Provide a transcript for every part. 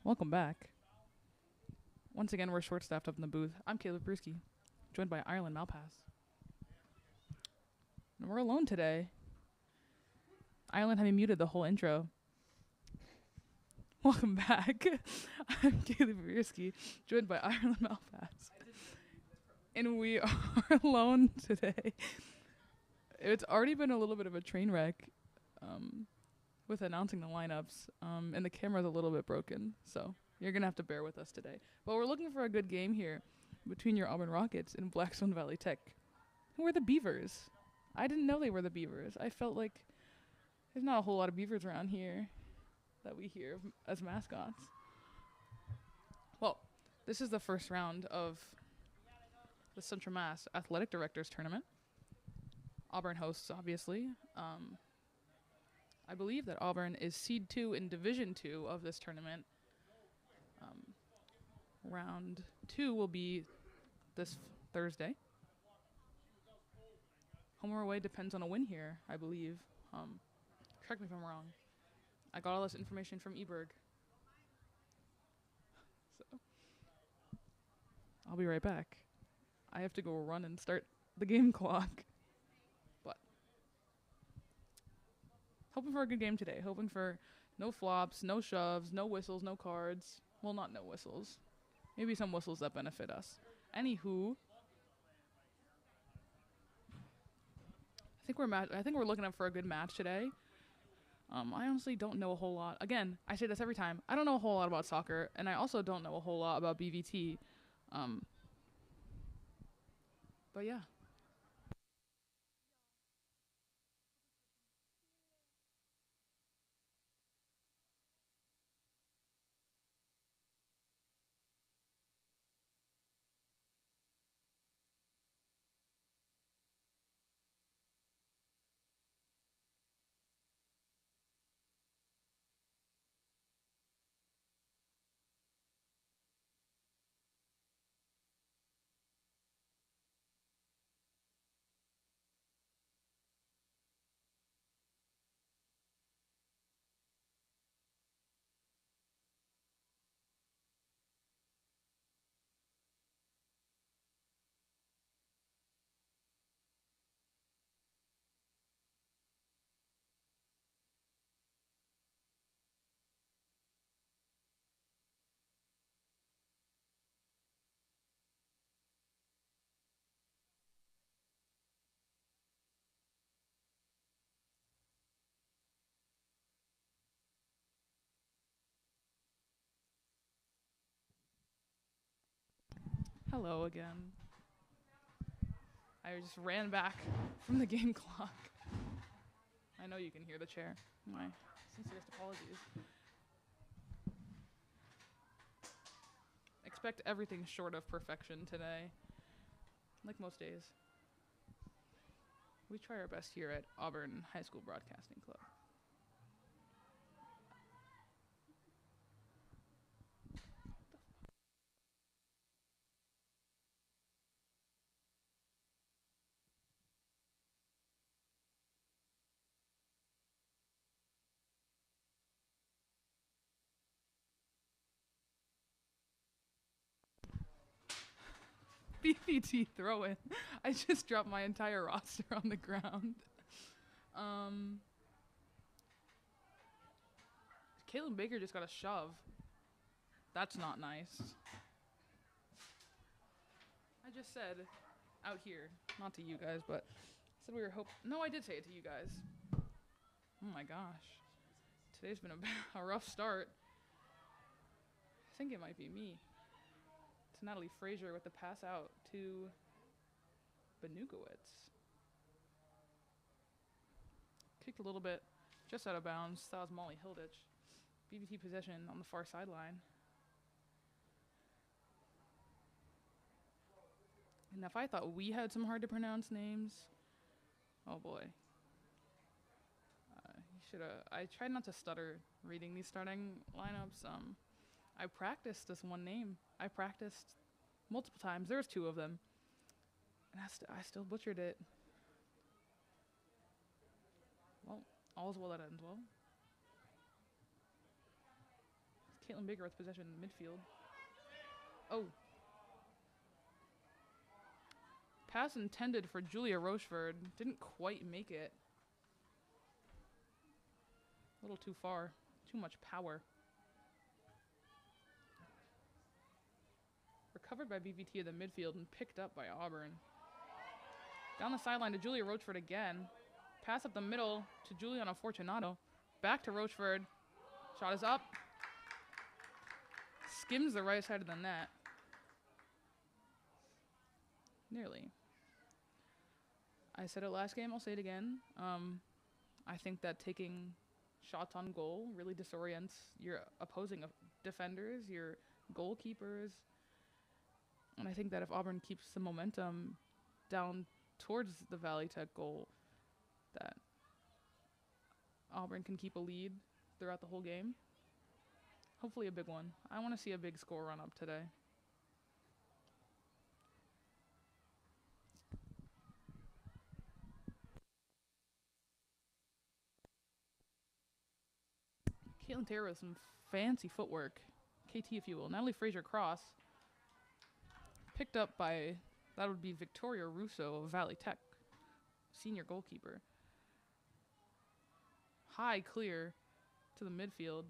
Welcome back. Once again, we're short-staffed up in the booth. I'm Caleb Brewski, joined by Ireland Malpass. And we're alone today. Ireland had me muted the whole intro. Welcome back. I'm Caleb Brewski, joined by Ireland Malpass. And we are alone today. It's already been a little bit of a train wreck with announcing the lineups, and the camera's a little bit broken, so you're going to have to bear with us today. But we're looking for a good game here between your Auburn Rockets and Blackstone Valley Tech. Who are the Beavers? I didn't know they were the Beavers. I felt like there's not a whole lot of Beavers around here that we hear as mascots. Well, this is the first round of the Central Mass Athletic Directors Tournament. Auburn hosts, obviously. I believe that Auburn is Seed 2 in Division 2 of this tournament. Round 2 will be this Thursday. Home or away depends on a win here, I believe. Correct me if I'm wrong. I got all this information from eBerg. So I'll be right back. I have to go run and start the game clock. But hoping for a good game today. Hoping for no flops, no shoves, no whistles, no cards. Well, not no whistles. Maybe some whistles that benefit us. Anywho, I think we're looking up for a good match today. I honestly don't know a whole lot. Again, I say this every time. I don't know a whole lot about soccer, and I also don't know a whole lot about BVT. But yeah. Hello again. I just ran back from the game clock. I know you can hear the chair. My sincerest apologies. Expect everything short of perfection today, like most days. We try our best here at Auburn High School Broadcasting Club. BVT throw-in. I just dropped my entire roster on the ground. Caitlin Baker just got a shove. That's not nice. I just said out here, not to you guys, but I said we were No, I did say it to you guys. Oh my gosh. Today's been a rough start. I think it might be me. To Natalie Frazier with the pass out to Benukowitz. Kicked a little bit just out of bounds. That was Molly Hilditch. BVT possession on the far sideline. And if I thought we had some hard to pronounce names, oh boy. I tried not to stutter reading these starting lineups. I practiced this one name. I practiced multiple times. There was 2 of them. And I still butchered it. Well, all's well that ends well. Caitlin Baker with possession in the midfield. Oh. Pass intended for Julia Rocheford. Didn't quite make it. A little too far. Too much power. Recovered by BVT in the midfield and picked up by Auburn. Down the sideline to Julia Rocheford again. Pass up the middle to Juliana Fortunato. Back to Rocheford. Shot is up. Skims the right side of the net. Nearly. I said it last game, I'll say it again. I think that taking shots on goal really disorients your opposing defenders, your goalkeepers. And I think that if Auburn keeps the momentum down towards the Valley Tech goal, that Auburn can keep a lead throughout the whole game. Hopefully a big one. I want to see a big score run up today. Caitlin Taylor with some fancy footwork. KT, if you will. Natalie Frazier cross. Picked up by, that would be Victoria Russo of Valley Tech, senior goalkeeper. High clear to the midfield.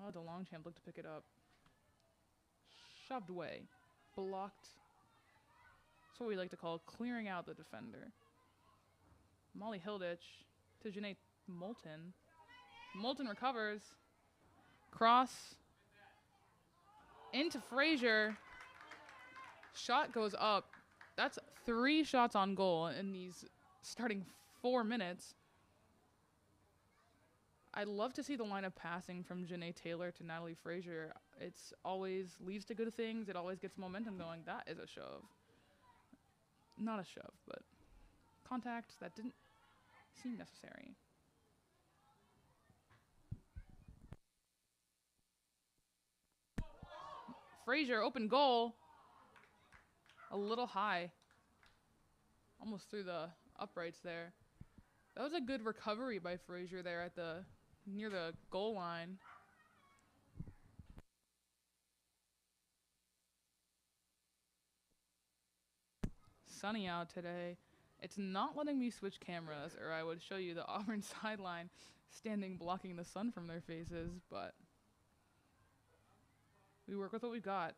Oh, the Longchamp looked to pick it up. Shoved away. Blocked. That's what we like to call clearing out the defender. Molly Hilditch to Janae Moulton. Moulton recovers. Cross. Into Frazier. Shot goes up. That's 3 shots on goal in these starting 4 minutes. I'd love to see the line of passing from Janae Taylor to Natalie Frazier. It's always leads to good things. It always gets momentum going. That is a shove. Not a shove, but contact that didn't seem necessary. Frazier, open goal. A little high. Almost through the uprights there. That was a good recovery by Frazier there at the near the goal line. Sunny out today. It's not letting me switch cameras, or I would show you the Auburn sideline standing blocking the sun from their faces, but we work with what we got.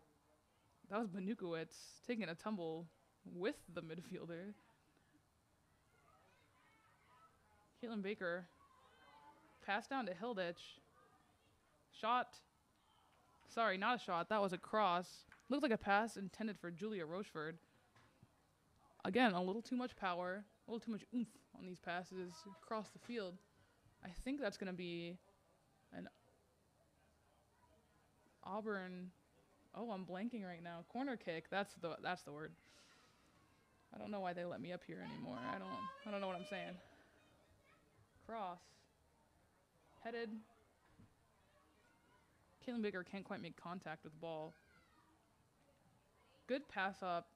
That was Banukowicz taking a tumble with the midfielder. Caitlin Baker. Pass down to Hilditch. Shot. Sorry, not a shot. That was a cross. Looked like a pass intended for Julia Rocheford. Again, a little too much power, a little too much oomph on these passes across the field. I think that's going to be an Auburn. Oh, I'm blanking right now. Corner kick. That's the word. I don't know why they let me up here anymore. I don't know what I'm saying. Cross. Headed. Caitlin Baker can't quite make contact with the ball. Good pass up.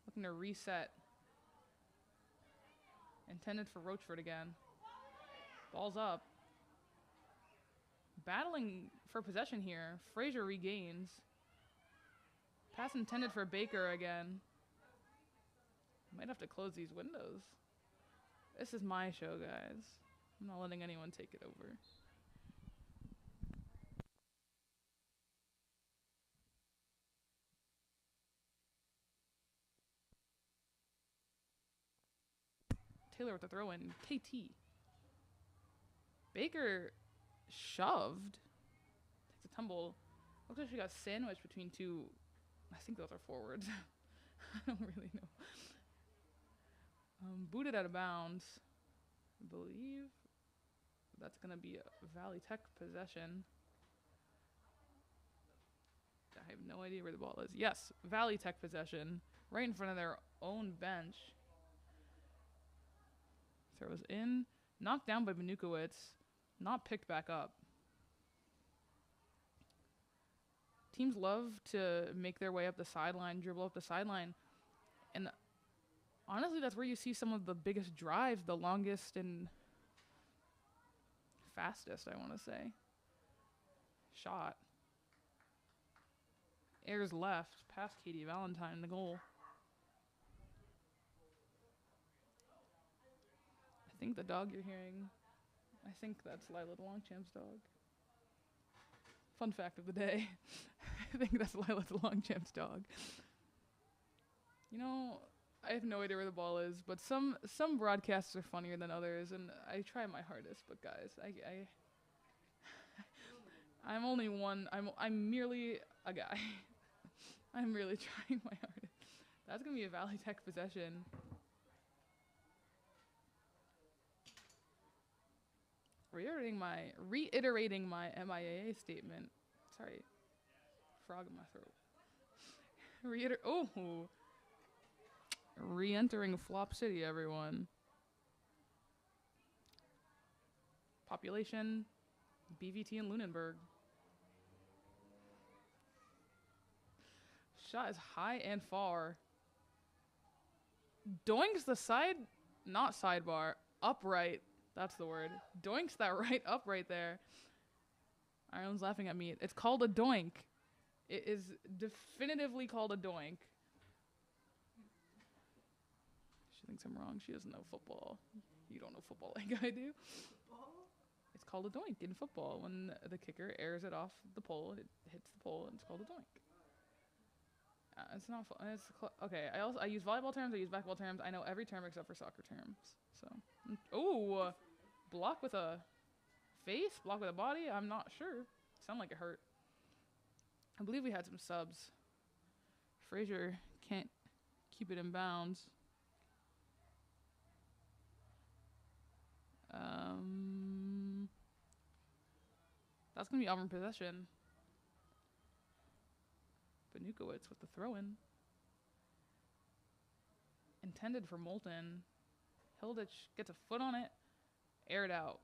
Looking to reset. Intended for Rocheford again. Ball's up. Battling for possession here. Frazier regains. Pass intended for Baker again. Might have to close these windows. This is my show, guys. I'm not letting anyone take it over. Taylor with the throw in. KT. Baker shoved. Takes a tumble. Looks like she got sandwiched between two. I think those are forwards. I don't really know. Booted out of bounds. I believe that's going to be a Valley Tech possession. I have no idea where the ball is. Yes, Valley Tech possession. Right in front of their own bench. Throws in. Knocked down by Banukowicz. Not picked back up. Teams love to make their way up the sideline, dribble up the sideline. And honestly, that's where you see some of the biggest drives, the longest and fastest, I want to say. Shot. Airs left, past Katie Valentine, the goal. I think the dog you're hearing, I think that's Lila the Longchamp's dog. Fun fact of the day. I think that's Lila the Longchamp's dog. You know, I have no idea where the ball is, but some broadcasts are funnier than others, and I try my hardest. But guys, I'm only one. I'm merely a guy. I'm really trying my hardest. That's gonna be a Valley Tech possession. Reiterating my MIAA statement. Sorry, frog in my throat. Re-entering Flop City, everyone. Population, BVT and Lunenburg. Shot is high and far. Doinks the side, not sidebar, upright. That's the word. Doinks that right upright there. Ireland's laughing at me. It's called a doink. It is definitively called a doink. She thinks I'm wrong. She doesn't know football. You don't know football like I do. It's called a doink in football. When the kicker airs it off the pole, it hits the pole, and it's called a doink. It's not. Okay. I use volleyball terms. I use basketball terms. I know every term except for soccer terms. So, block with a face, block with a body. I'm not sure. Sound like it hurt. I believe we had some subs. Frazier can't keep it in bounds. That's gonna be Auburn possession. Benukowitz with the throw-in. Intended for Moulton. Hilditch gets a foot on it. Aired out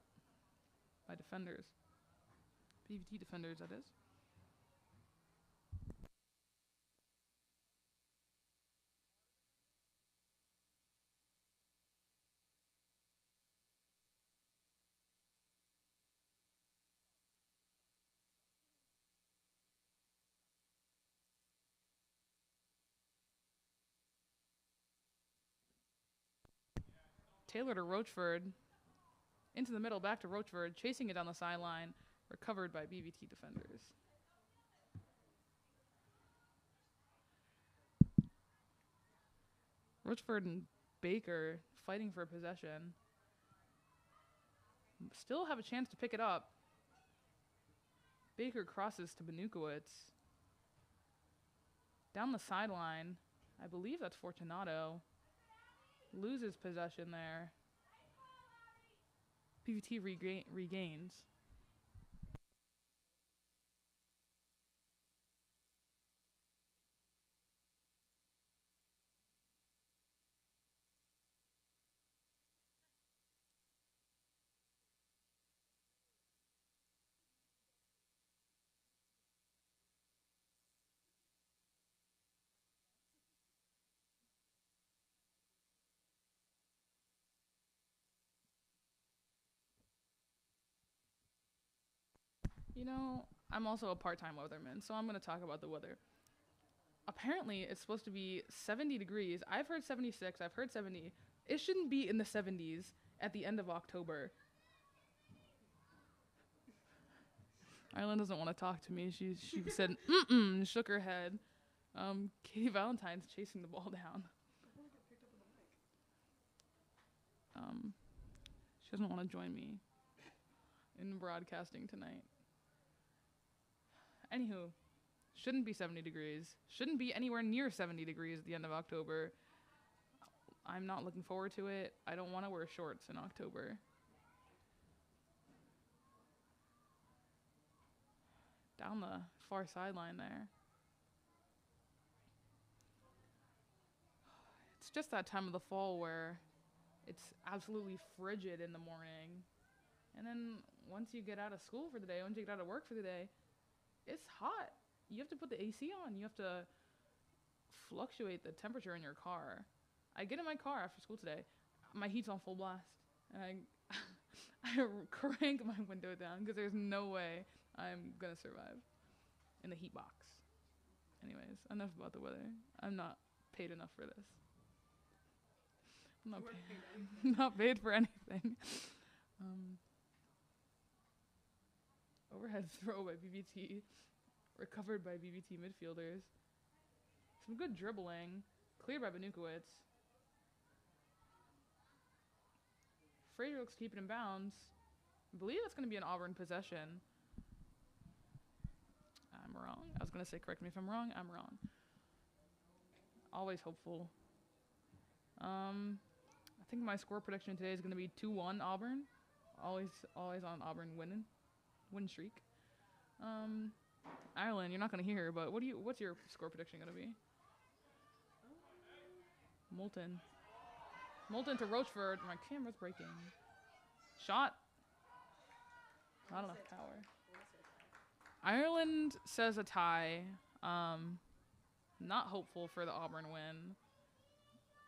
by defenders. BVT defenders, that is. Taylor to Rochford. Into the middle, back to Rochford. Chasing it down the sideline. Recovered by BVT defenders. Rochford and Baker fighting for possession. Still have a chance to pick it up. Baker crosses to Benukowitz. Down the sideline. I believe that's Fortunato. Loses possession there. BVT regains. You know, I'm also a part-time weatherman, so I'm going to talk about the weather. Apparently, it's supposed to be 70 degrees. I've heard 76. I've heard 70. It shouldn't be in the 70s at the end of October. Ireland doesn't want to talk to me. She said, and shook her head. Katie Valentine's chasing the ball down. She doesn't want to join me in broadcasting tonight. Anywho, shouldn't be 70 degrees. Shouldn't be anywhere near 70 degrees at the end of October. I'm not looking forward to it. I don't want to wear shorts in October. Down the far sideline there. It's just that time of the fall where it's absolutely frigid in the morning. And then once you get out of school for the day, once you get out of work for the day, it's hot. You have to put the AC on. You have to fluctuate the temperature in your car. I get in my car after school today. My heat's on full blast. And I crank my window down because there's no way I'm going to survive in the heat box. Anyways, enough about the weather. I'm not paid enough for this. I'm not paid for anything. Overhead throw by BVT. Recovered by BVT midfielders. Some good dribbling. Cleared by Benukowicz. Frazier looks to keep it in bounds. I believe that's going to be an Auburn possession. I'm wrong. I was going to say correct me if I'm wrong. I'm wrong. Always hopeful. I think my score prediction today is going to be 2-1 Auburn. Always on Auburn win streak. Ireland, you're not going to hear, but what's your score prediction going to be? Moulton to Rochford. My camera's breaking. Shot. Not enough power. Ireland says a tie. Not hopeful for the Auburn win.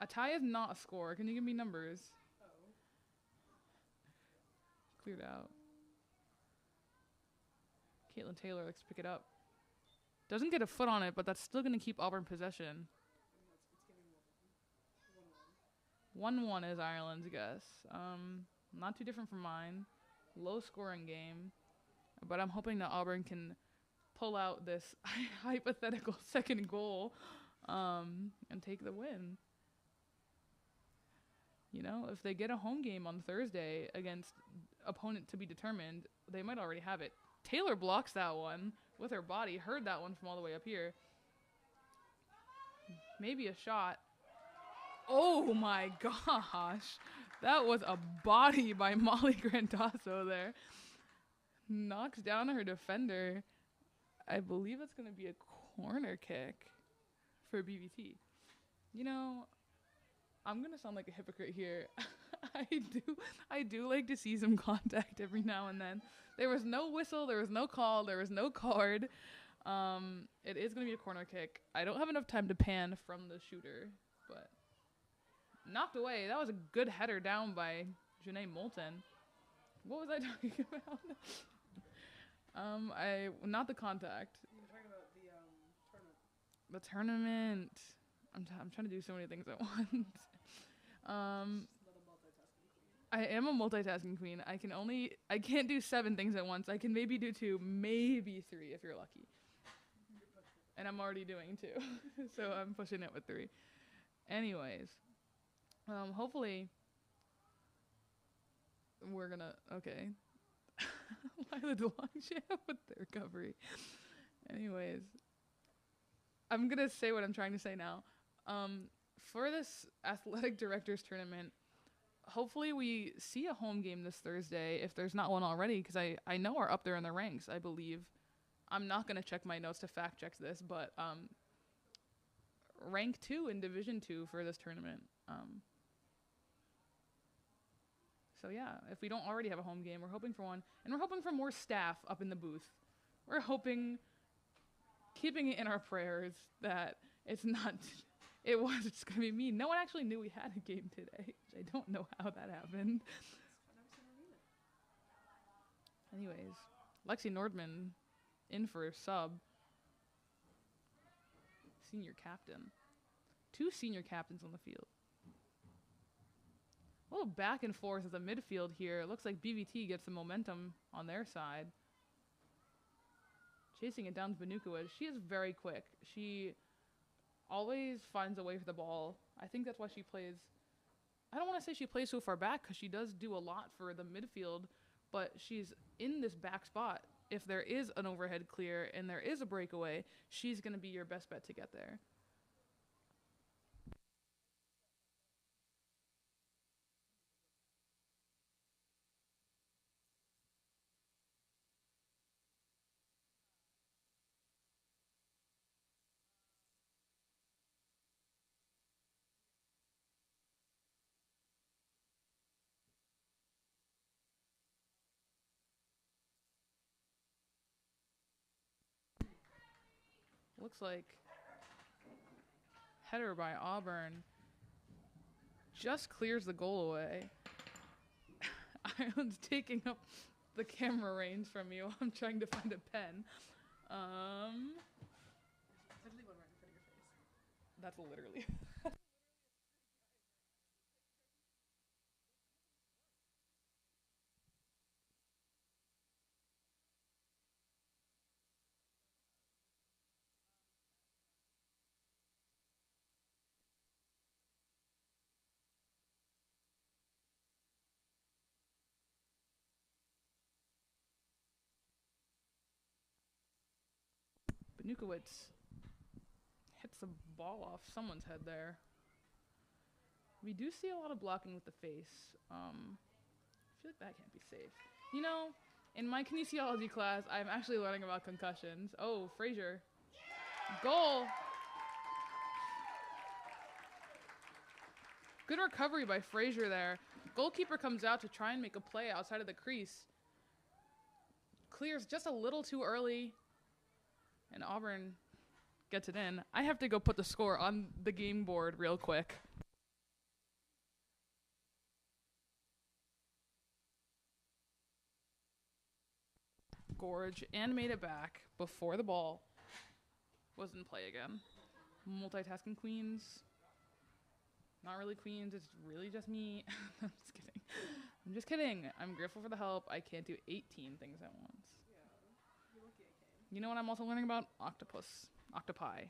A tie is not a score. Can you give me numbers? Cleared out. Caitlin Taylor likes to pick it up. Doesn't get a foot on it, but that's still going to keep Auburn possession. 1-1 is Ireland's guess. Not too different from mine. Low scoring game. But I'm hoping that Auburn can pull out this hypothetical second goal and take the win. You know, if they get a home game on Thursday against opponent to be determined, they might already have it. Taylor blocks that one with her body. Heard that one from all the way up here. Maybe a shot. Oh my gosh. That was a body by Molly Grandasso there. Knocks down her defender. I believe it's going to be a corner kick for BVT. You know, I'm going to sound like a hypocrite here. I do like to see some contact every now and then. There was no whistle, there was no call, there was no card. It is going to be a corner kick. I don't have enough time to pan from the shooter, but knocked away. That was a good header down by Janae Moulton. What was I talking about? Not the contact. You were talking about the tournament. The tournament. I'm trying to do so many things at once. I am a multitasking queen. I can't do 7 things at once. I can maybe do 2, maybe 3 if you're lucky. And I'm already doing 2. So I'm pushing it with 3. Anyways. Hopefully we're gonna, okay. Lila DeLongchamp with the recovery. Anyways. I'm gonna say what I'm trying to say now. For this athletic directors tournament, hopefully we see a home game this Thursday if there's not one already, because I know are up there in the ranks, I believe. I'm not going to check my notes to fact check this, but rank 2 in Division 2 for this tournament. So yeah, if we don't already have a home game, we're hoping for one. And we're hoping for more staff up in the booth. We're hoping, keeping it in our prayers, that it's just going to be me. No one actually knew we had a game today. I don't know how that happened. Anyways, Lexi Nordman in for a sub. Senior captain. 2 senior captains on the field. A little back and forth at the midfield here. It looks like BVT gets the momentum on their side. Chasing it down to Benukowicz. She is very quick. She always finds a way for the ball. I think that's why she plays. I don't want to say she plays so far back, because she does do a lot for the midfield, but she's in this back spot. If there is an overhead clear and there is a breakaway, she's going to be your best bet to get there. Looks like header by Auburn just clears the goal away. Ireland's taking up the camera range from me while I'm trying to find a pen. Literally one right in front of your face. That's literally. Benukowitz hits the ball off someone's head there. We do see a lot of blocking with the face. I feel like that can't be safe. You know, in my kinesiology class, I'm actually learning about concussions. Oh, Frazier. Goal! Good recovery by Frazier there. Goalkeeper comes out to try and make a play outside of the crease. Clears just a little too early. And Auburn gets it in. I have to go put the score on the game board real quick. Gorge and made it back before the ball was in play again. Multitasking queens. Not really queens, it's really just me. I'm just kidding. I'm just kidding. I'm grateful for the help. I can't do 18 things at once. Yeah, you're lucky I came. You know what I'm also learning about? Octopus. Octopi.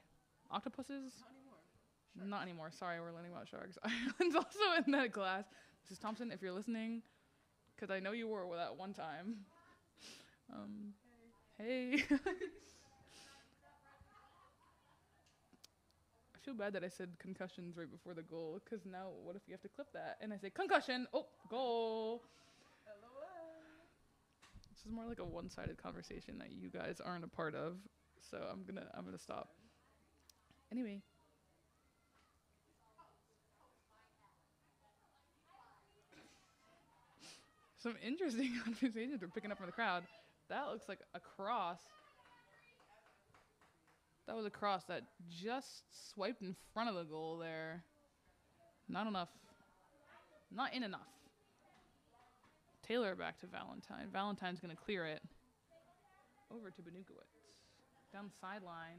Octopuses? Not anymore. Not anymore. Sorry, we're learning about sharks. Ireland's also in that class. Mrs. Thompson, if you're listening, because I know you were that one time. Hey. I feel bad that I said concussions right before the goal, because now what if you have to clip that? And I say concussion, oh, goal. LOL. This is more like a one-sided conversation that you guys aren't a part of, so I'm gonna stop. Anyway. Some interesting conversations we're picking up from the crowd. That looks like a cross. That was a cross that just swiped in front of the goal there. Not enough. Not in enough. Taylor back to Valentine. Valentine's going to clear it. Over to Benukowitz. Down the sideline.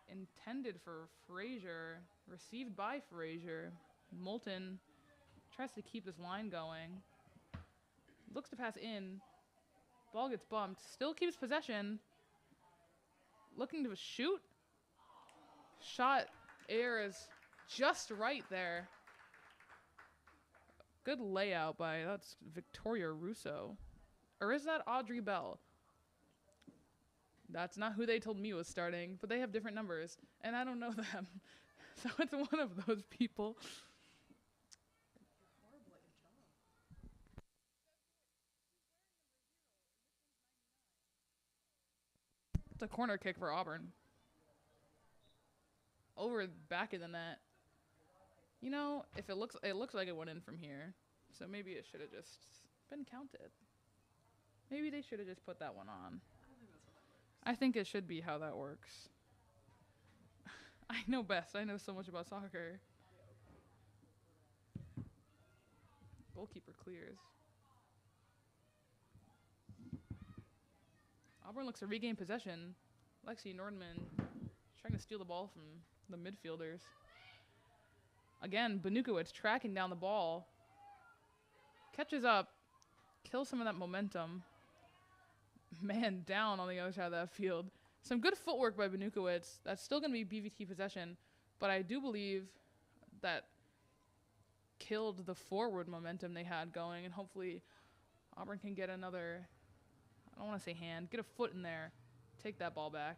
Intended for Frazier. Received by Frazier. Moulton tries to keep this line going. Looks to pass in. Ball gets bumped. Still keeps possession. Looking to shoot. Shot air is just right there. Good layout by, that's Victoria Russo. Or is that Audrey Bell? That's not who they told me was starting, but they have different numbers, and I don't know them. So it's one of those people. You're horrible at your job. It's a corner kick for Auburn. Over back of the net. You know, if it looks like it went in from here. So maybe it should have just been counted. Maybe they should have just put that one on. I think it should be how that works. I know best. I know so much about soccer. Goalkeeper clears. Auburn looks to regain possession. Lexi Nordman trying to steal the ball from the midfielders. Again, Benukowitz tracking down the ball. Catches up. Kills some of that momentum. Man down on the other side of that field. Some good footwork by Benukowitz. That's still going to be BVT possession. But I do believe that killed the forward momentum they had going. And hopefully Auburn can get another, I don't want to say hand, get a foot in there. Take that ball back.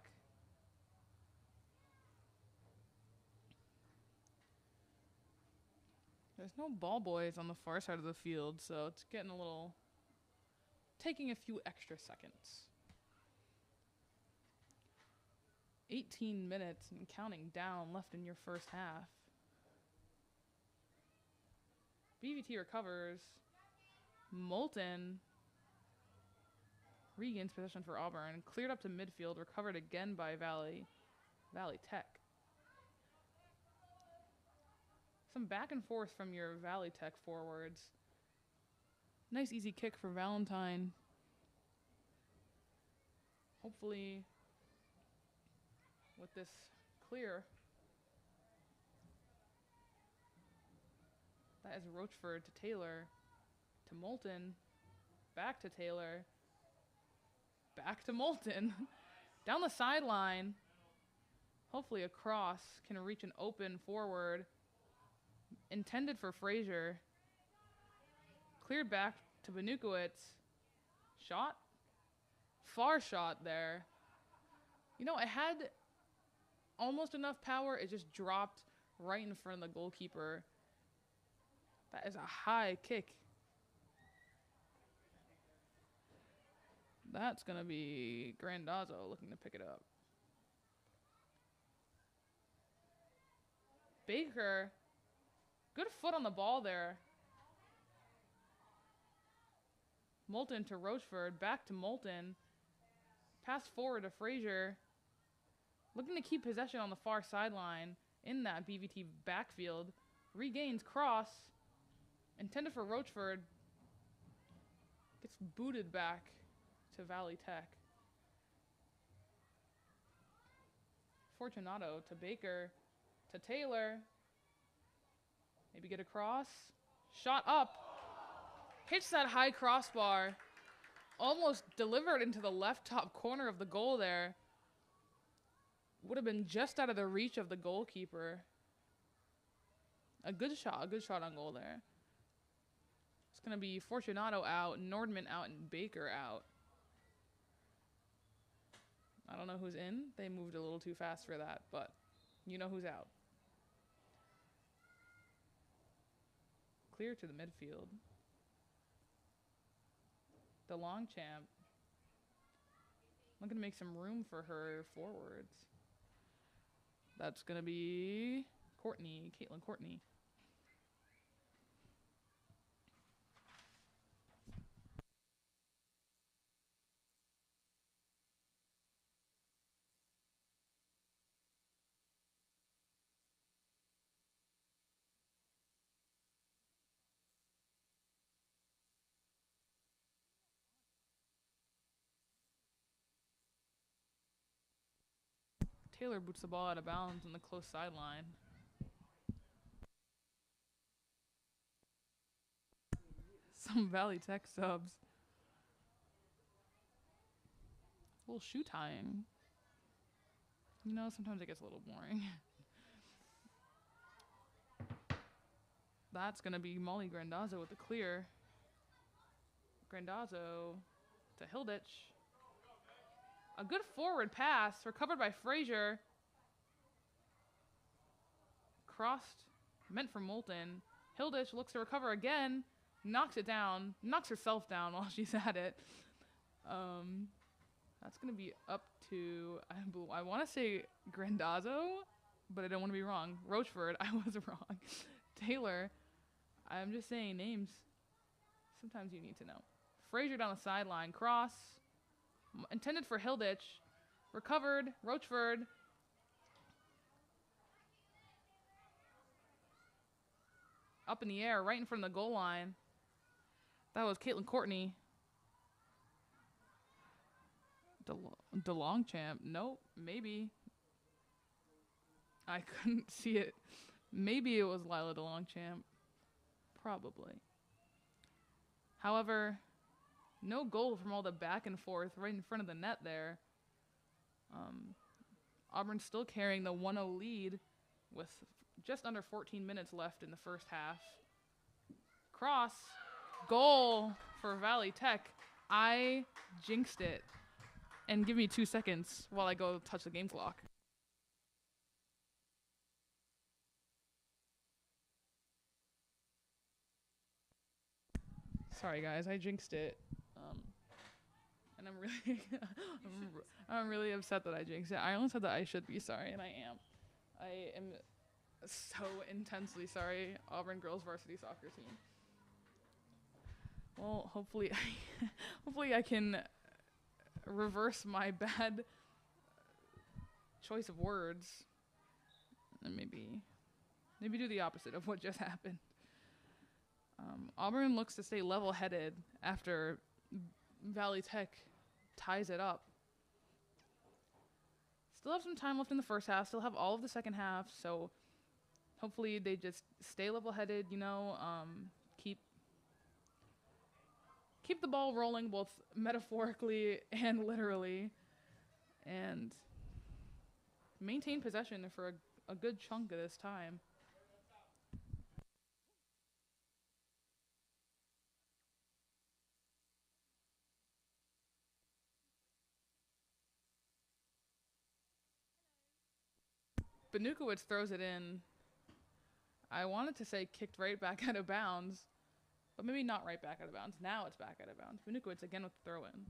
There's no ball boys on the far side of the field, so it's getting a little, taking a few extra seconds. 18 minutes and counting down left in your first half. BVT recovers. Moulton regains possession for Auburn. Cleared up to midfield, recovered again by Valley Tech. Some back and forth from your Valley Tech forwards. Nice easy kick for Valentine. Hopefully with this clear. That is Rochford to Taylor. To Moulton. Back to Taylor. Back to Moulton. Down the sideline. Hopefully a cross can reach an open forward. Intended for Frazier. Cleared back to Benukowicz. Shot. Far shot there. You know, it had almost enough power. It just dropped right in front of the goalkeeper. That is a high kick. That's going to be Grandazzo looking to pick it up. Baker. Good foot on the ball there. Moulton to Rochford. Back to Moulton. Pass forward to Frazier. Looking to keep possession on the far sideline in that BVT backfield. Regains cross. Intended for Rochford. Gets booted back to Valley Tech. Fortunato to Baker. To Taylor. Maybe get a cross. Shot up. Hits that high crossbar. Almost delivered into the left top corner of the goal there. Would have been just out of the reach of the goalkeeper. A good shot on goal there. It's going to be Fortunato out, Nordman out, and Baker out. I don't know who's in. They moved a little too fast for that, but you know who's out. Clear to the midfield. The Longchamp. Looking to make some room for her forwards. That's going to be Caitlin Courtney. Taylor boots the ball out of bounds on the close sideline. Some Valley Tech subs. A little shoe tying. You know, sometimes it gets a little boring. That's going to be Molly Grandazzo with the clear. Grandazzo to Hilditch. A good forward pass, recovered by Frazier. Crossed, meant for Moulton. Hilditch looks to recover again, knocks it down, knocks herself down while she's at it. That's going to be up to, I want to say Grandazzo, but I don't want to be wrong. Rochford, I was wrong. Taylor, I'm just saying names. Sometimes you need to know. Frazier down the sideline, cross. Intended for Hilditch. Recovered. Rochford. Up in the air, right in front of the goal line. That was Caitlin Courtney. DeLongchamp. Nope. Maybe. I couldn't see it. Maybe it was Lila DeLongchamp. Probably. However, no goal from all the back and forth right in front of the net there. Auburn's still carrying the 1-0 lead with just under 14 minutes left in the first half. Cross. Goal for Valley Tech. I jinxed it. And give me 2 seconds while I go touch the game clock. Sorry guys, I jinxed it. And I'm really, I'm really upset that I jinxed it. Ireland said that I should be sorry, and I am. I am so intensely sorry, Auburn girls varsity soccer team. Well, hopefully I can reverse my bad choice of words and maybe do the opposite of what just happened. Auburn looks to stay level-headed after Valley Tech ties it up. Still have some time left in the first half. Still have all of the second half. So hopefully they just stay level-headed. Keep the ball rolling both metaphorically and literally, and maintain possession for a good chunk of this time. Benukowicz throws it in. I wanted to say kicked right back out of bounds, but maybe not right back out of bounds. Now it's back out of bounds. Benukowicz again with the throw in.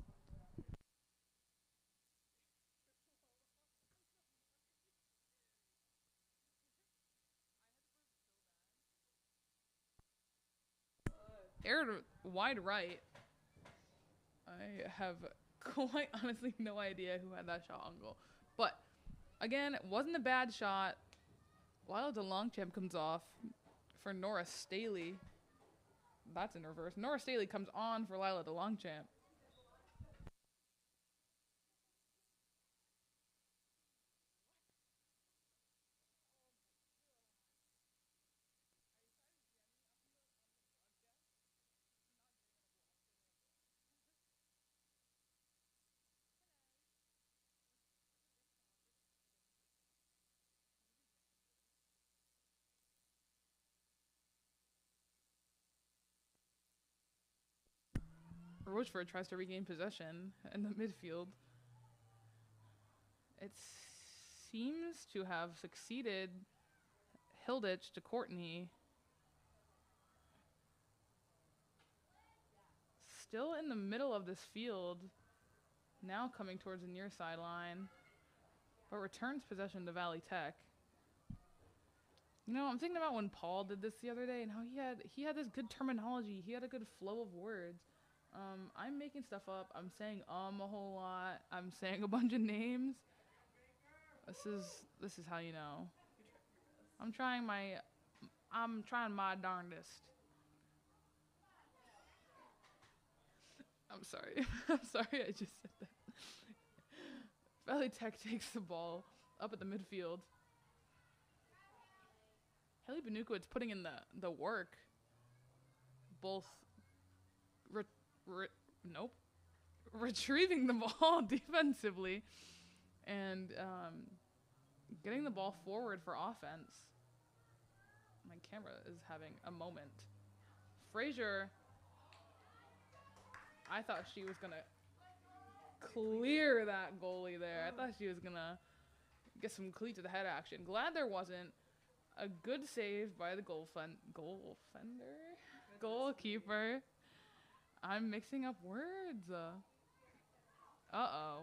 Aired wide right. I have quite honestly no idea who had that shot on goal. But again, it wasn't a bad shot. Lyle DeLongchamp comes off for Nora Staley. That's in reverse. Nora Staley comes on for Lila DeLongchamp. Rochford tries to regain possession in the midfield. It seems to have succeeded. Hilditch to Courtney. Still in the middle of this field. Now coming towards the near sideline. But returns possession to Valley Tech. I'm thinking about when Paul did this the other day and how he had this good terminology. He had a good flow of words. I'm making stuff up. I'm saying a whole lot. I'm saying a bunch of names. This is how you know. I'm trying my darndest. I'm sorry. I'm sorry I just said that. Valley Tech takes the ball up at the midfield. Haley Benukowicz putting in the work. Both retrieving the ball defensively and getting the ball forward for offense. My camera is having a moment. Frazier, I thought she was going to clear that goalie there. I thought she was going to get some cleat to the head action. Glad there wasn't. A good save by the goalkeeper. I'm mixing up words. Uh-oh.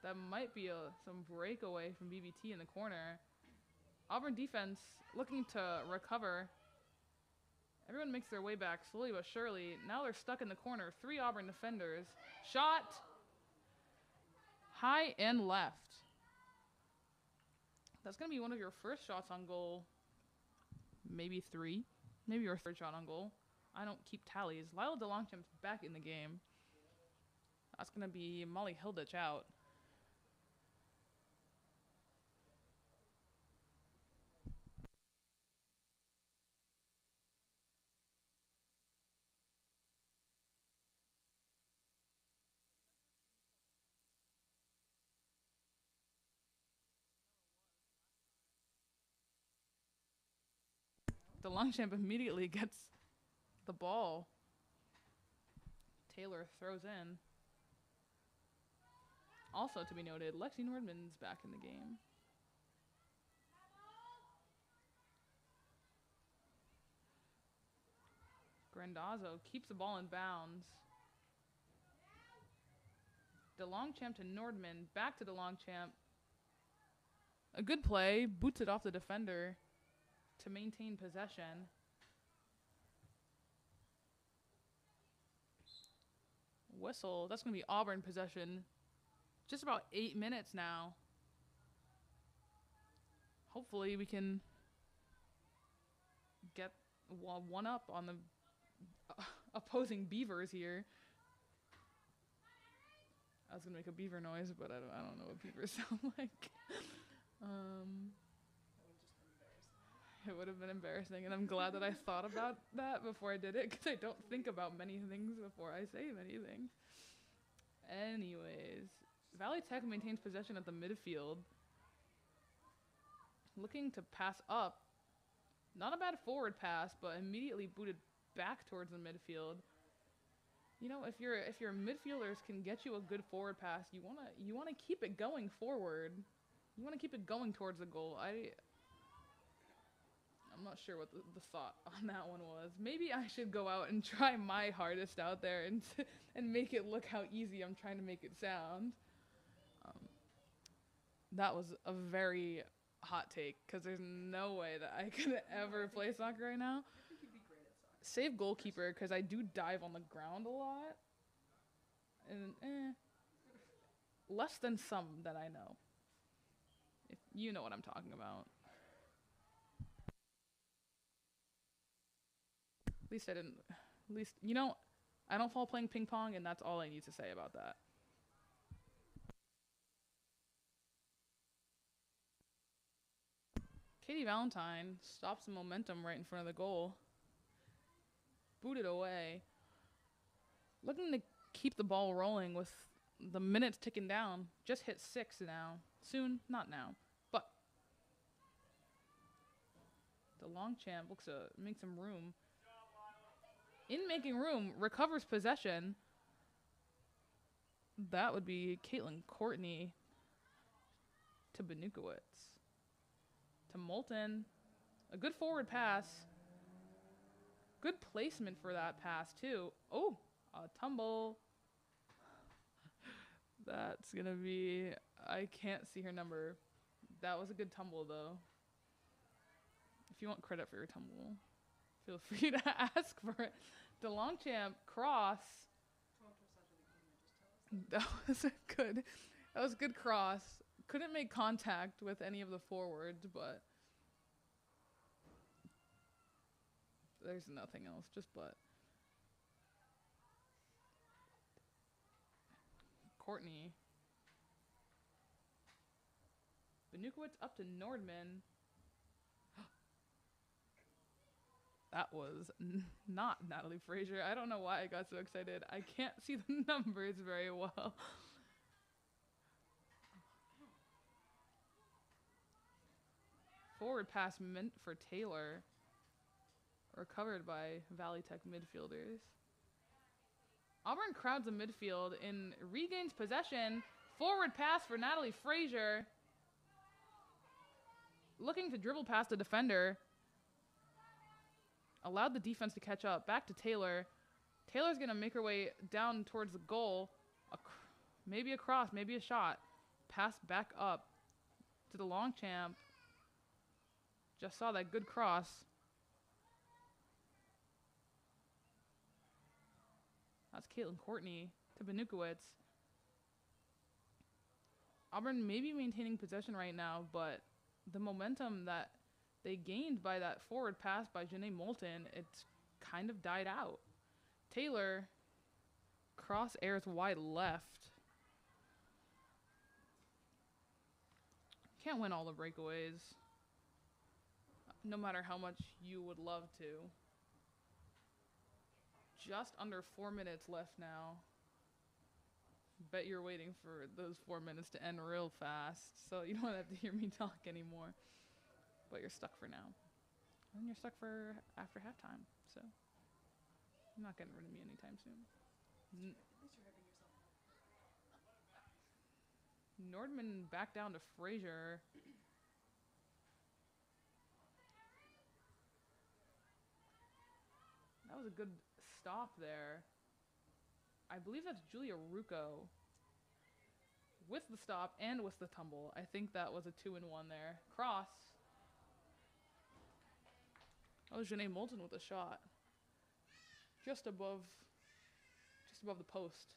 That might be some breakaway from BVT in the corner. Auburn defense looking to recover. Everyone makes their way back slowly but surely. Now they're stuck in the corner. 3 Auburn defenders. Shot. High and left. That's going to be one of your first shots on goal. Maybe 3. Maybe your third shot on goal. I don't keep tallies. Lila DeLongchamp's back in the game. That's going to be Molly Hilditch out. DeLongchamp immediately gets the ball. Taylor throws in. Also to be noted, Lexi Nordman's back in the game. Grandazzo keeps the ball in bounds. DeLongchamp to Nordman. Back to DeLongchamp. A good play. Boots it off the defender to maintain possession. Whistle. That's going to be Auburn possession. Just about 8 minutes now. Hopefully we can get one up on the opposing beavers here. I was gonna make a beaver noise, but I don't know what beavers sound like. It would have been embarrassing, and I'm glad that I thought about that before I did it, because I don't think about many things before I say many things. Anyways, Valley Tech maintains possession at the midfield. Looking to pass up. Not a bad forward pass, but immediately booted back towards the midfield. You know, if your midfielders can get you a good forward pass, you wanna keep it going forward. You wanna keep it going towards the goal. I'm not sure what the thought on that one was. Maybe I should go out and try my hardest out there and make it look how easy I'm trying to make it sound. That was a very hot take, because there's no way that I could ever play soccer right now. I think you'd be great at soccer. Save goalkeeper, because I do dive on the ground a lot. And less than some that I know. If you know what I'm talking about. At least, I don't fall playing ping pong, and that's all I need to say about that. Katie Valentine stops the momentum right in front of the goal. Booted away. Looking to keep the ball rolling with the minutes ticking down. Just hit 6 now. Soon, not now, but the long champ looks to make some room. In making room, recovers possession. That would be Caitlin Courtney to Benukowitz. To Moulton. A good forward pass. Good placement for that pass, too. Oh, a tumble. That's going to be... I can't see her number. That was a good tumble, though. If you want credit for your tumble, feel free to ask for it. The Longchamp cross. That was a good cross. Couldn't make contact with any of the forwards, but there's nothing else, just but. Courtney. Benukowitz up to Nordman. That was not Natalie Frazier. I don't know why I got so excited. I can't see the numbers very well. Forward pass meant for Taylor. Recovered by Valley Tech midfielders. Auburn crowds the midfield and regains possession. Forward pass for Natalie Frazier. Looking to dribble past the defender. Allowed the defense to catch up. Back to Taylor. Taylor's going to make her way down towards the goal. Maybe a cross, maybe a shot. Pass back up to the Longchamp. Just saw that good cross. That's Caitlin Courtney to Benukowitz. Auburn may be maintaining possession right now, but the momentum that they gained by that forward pass by Janae Moulton, it's kind of died out. Taylor, cross airs wide left. Can't win all the breakaways, no matter how much you would love to. Just under 4 minutes left now. Bet you're waiting for those 4 minutes to end real fast, so you don't have to hear me talk anymore. But you're stuck for now. And you're stuck for after halftime, so you're not getting rid of me anytime soon. At least you're hyping yourself up. Nordman back down to Frazier. That was a good stop there. I believe that's Julia Rucco with the stop and with the tumble. I think that was a 2-in-1 there. Cross. That was Janae Moulton with a shot. Just above the post.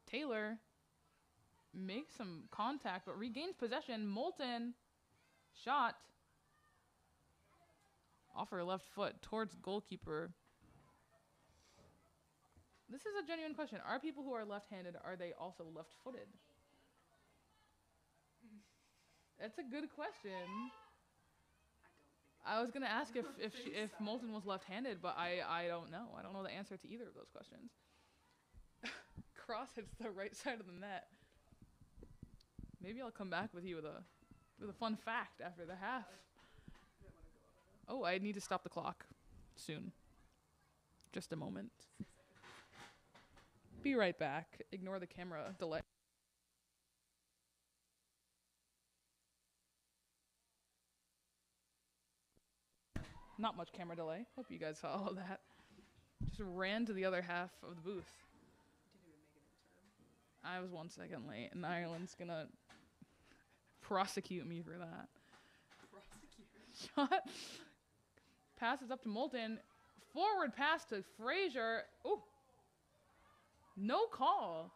Taylor makes some contact but regains possession. Moulton shot off her left foot towards goalkeeper. This is a genuine question. Are people who are left-handed, are they also left-footed? That's a good question. I was gonna ask if Moulton was left-handed, but I don't know. I don't know the answer to either of those questions. Cross hits the right side of the net. Maybe I'll come back with you with a fun fact after the half. Oh, I need to stop the clock soon. Just a moment. Be right back. Ignore the camera delay. Not much camera delay. Hope you guys saw all of that. Just ran to the other half of the booth. I was 1 second late, and Ireland's gonna prosecute me for that. Shot. Passes up to Moulton. Forward pass to Frazier. Ooh. No call.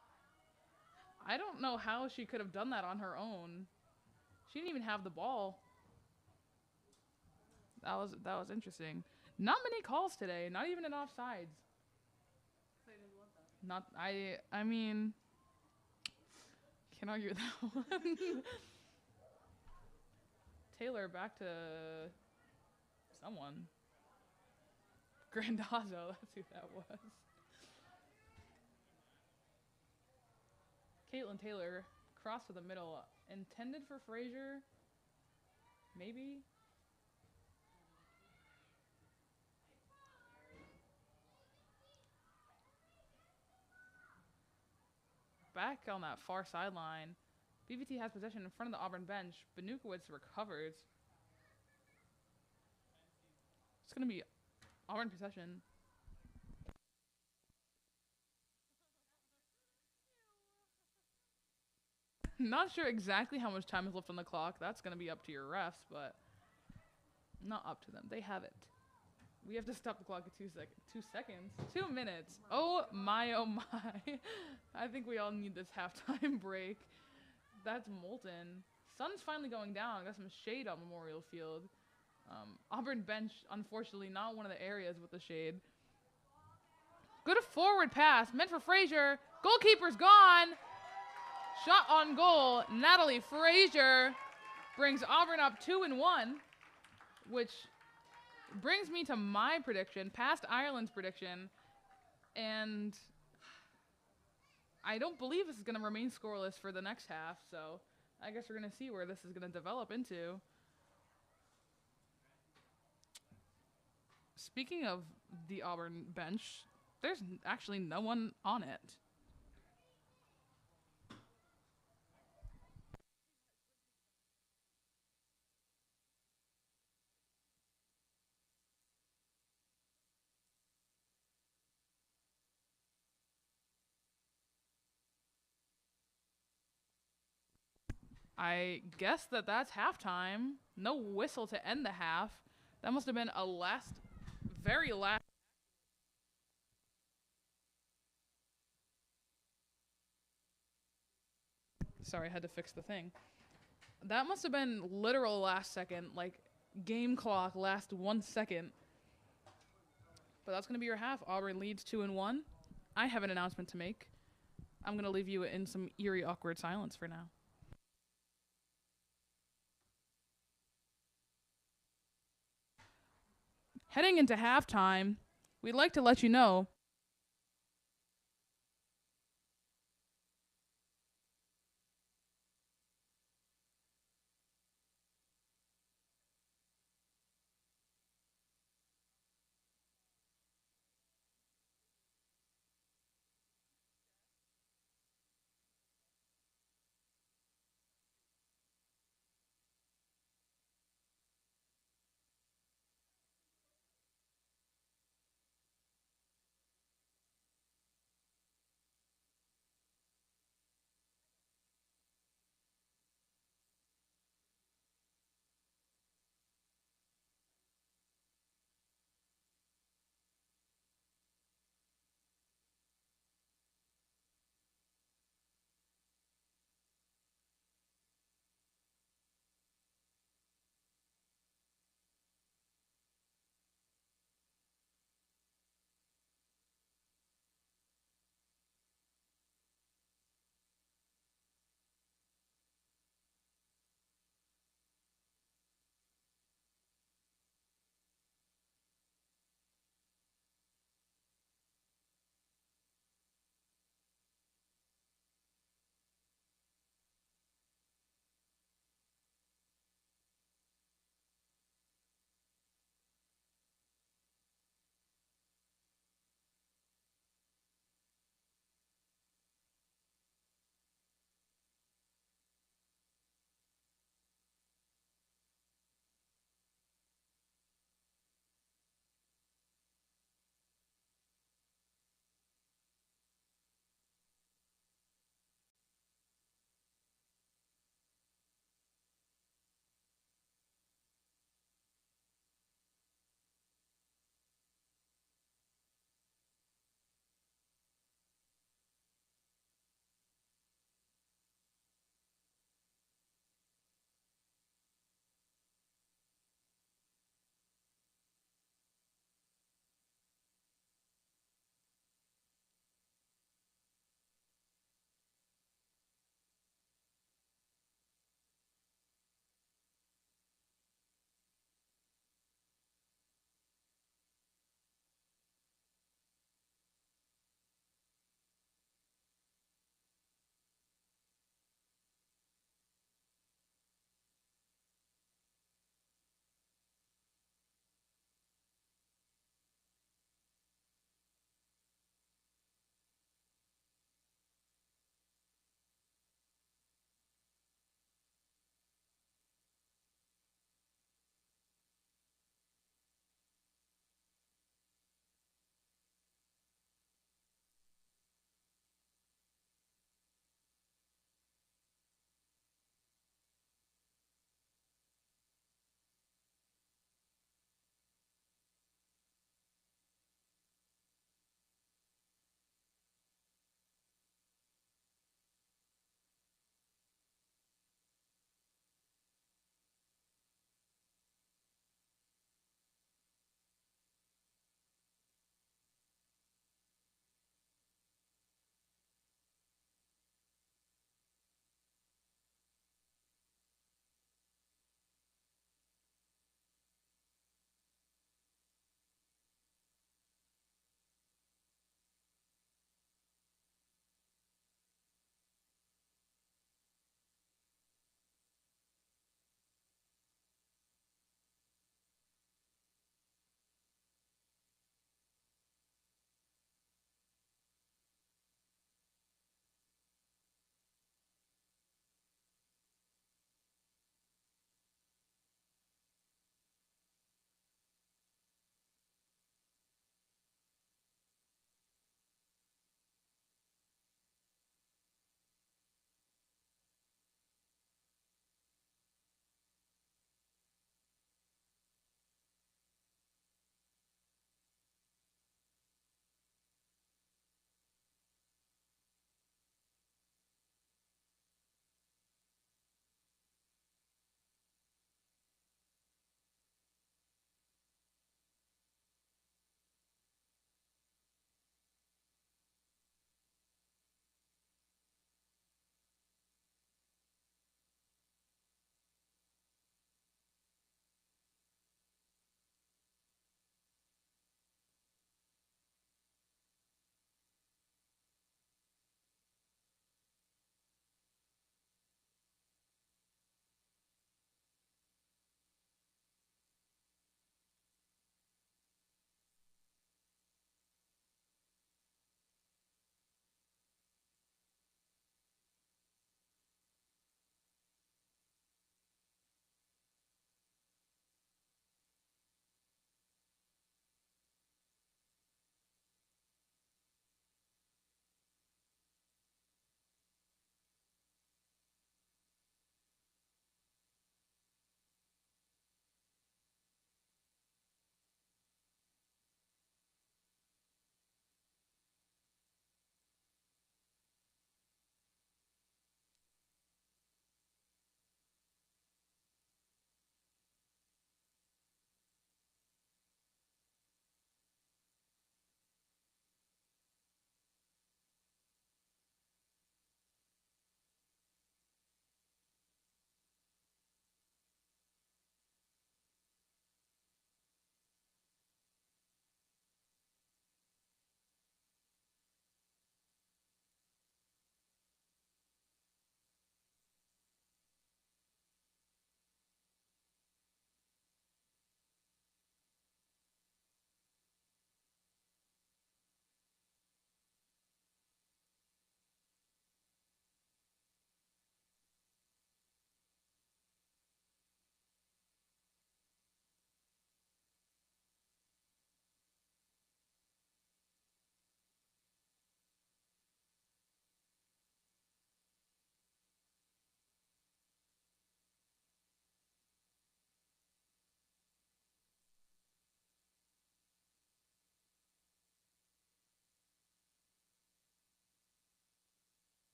I don't know how she could have done that on her own. She didn't even have the ball. That was interesting. Not many calls today. Not even in offsides. Not I mean, can't argue with that one. Taylor back to someone. Grandazzo, that's who that was. Caitlin Taylor, cross to the middle, intended for Frazier, maybe? Back on that far sideline, BVT has possession in front of the Auburn bench. Benukowicz recovers. It's going to be Auburn possession. Not sure exactly how much time is left on the clock. That's going to be up to your refs, but not up to them. They have it. We have to stop the clock at 2 seconds. 2 minutes. Oh my, oh my. I think we all need this halftime break. That's Moulton. Sun's finally going down. Got some shade on Memorial Field. Auburn bench, unfortunately, not one of the areas with the shade. Good forward pass. Meant for Frazier. Goalkeeper's gone. Shot on goal. Natalie Frazier brings Auburn up 2-1, which brings me to my prediction, past Ireland's prediction, and I don't believe this is going to remain scoreless for the next half, so I guess we're going to see where this is going to develop into. Speaking of the Auburn bench, there's actually no one on it. I guess that's halftime. No whistle to end the half. That must have been a very last. Sorry, I had to fix the thing. That must have been literal last second, like game clock last 1 second. But that's going to be your half. Auburn leads 2-1. I have an announcement to make. I'm going to leave you in some eerie, awkward silence for now. Heading into halftime, we'd like to let you know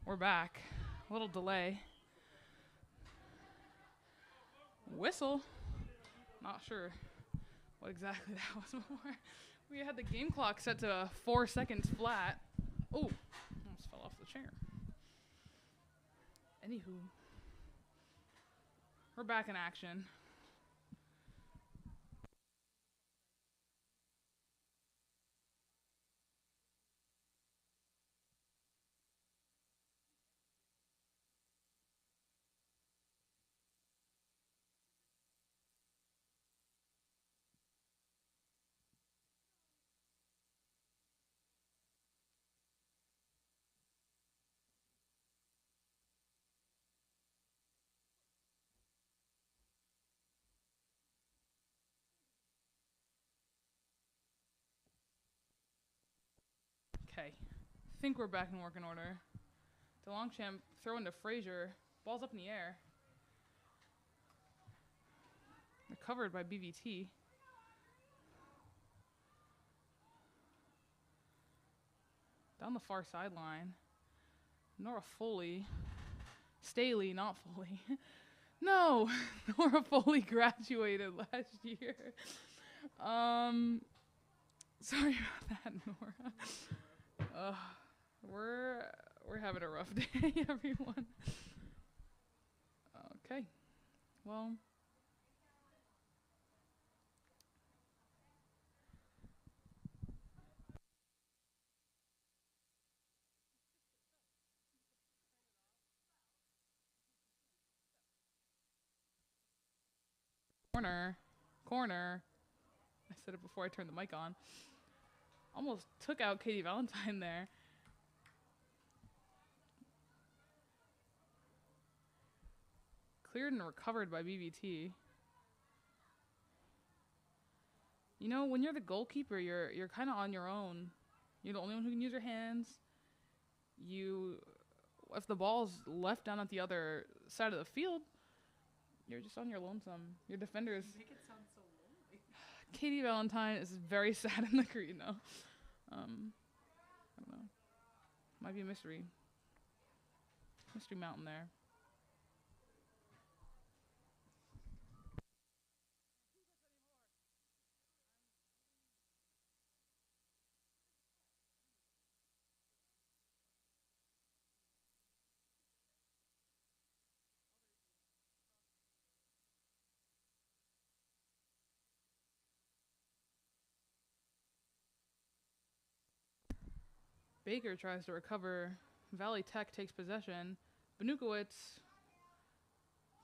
We're back. A little delay. Whistle. Not sure what exactly that was before. We had the game clock set to 4 seconds flat. Oh, almost fell off the chair. Anywho, we're back in action. Okay, think we're back in working order. The Longchamp throw into Frazier. Ball's up in the air. Recovered by BVT. Down the far sideline. Nora Foley. Staley, not Foley. No! Nora Foley graduated last year. Sorry about that, Nora. We're having a rough day, everyone. Okay. Well. Corner. I said it before I turned the mic on. Almost took out Katie Valentine there. Cleared and recovered by BVT. You know, when you're the goalkeeper, you're kind of on your own. You're the only one who can use your hands. If the ball's left down at the other side of the field, you're just on your lonesome. Your defenders. Make it sound so lonely. Katie Valentine is very sad in the green, though. I don't know. Might be a mystery. Mystery mountain there. Baker tries to recover. Valley Tech takes possession. Benukowitz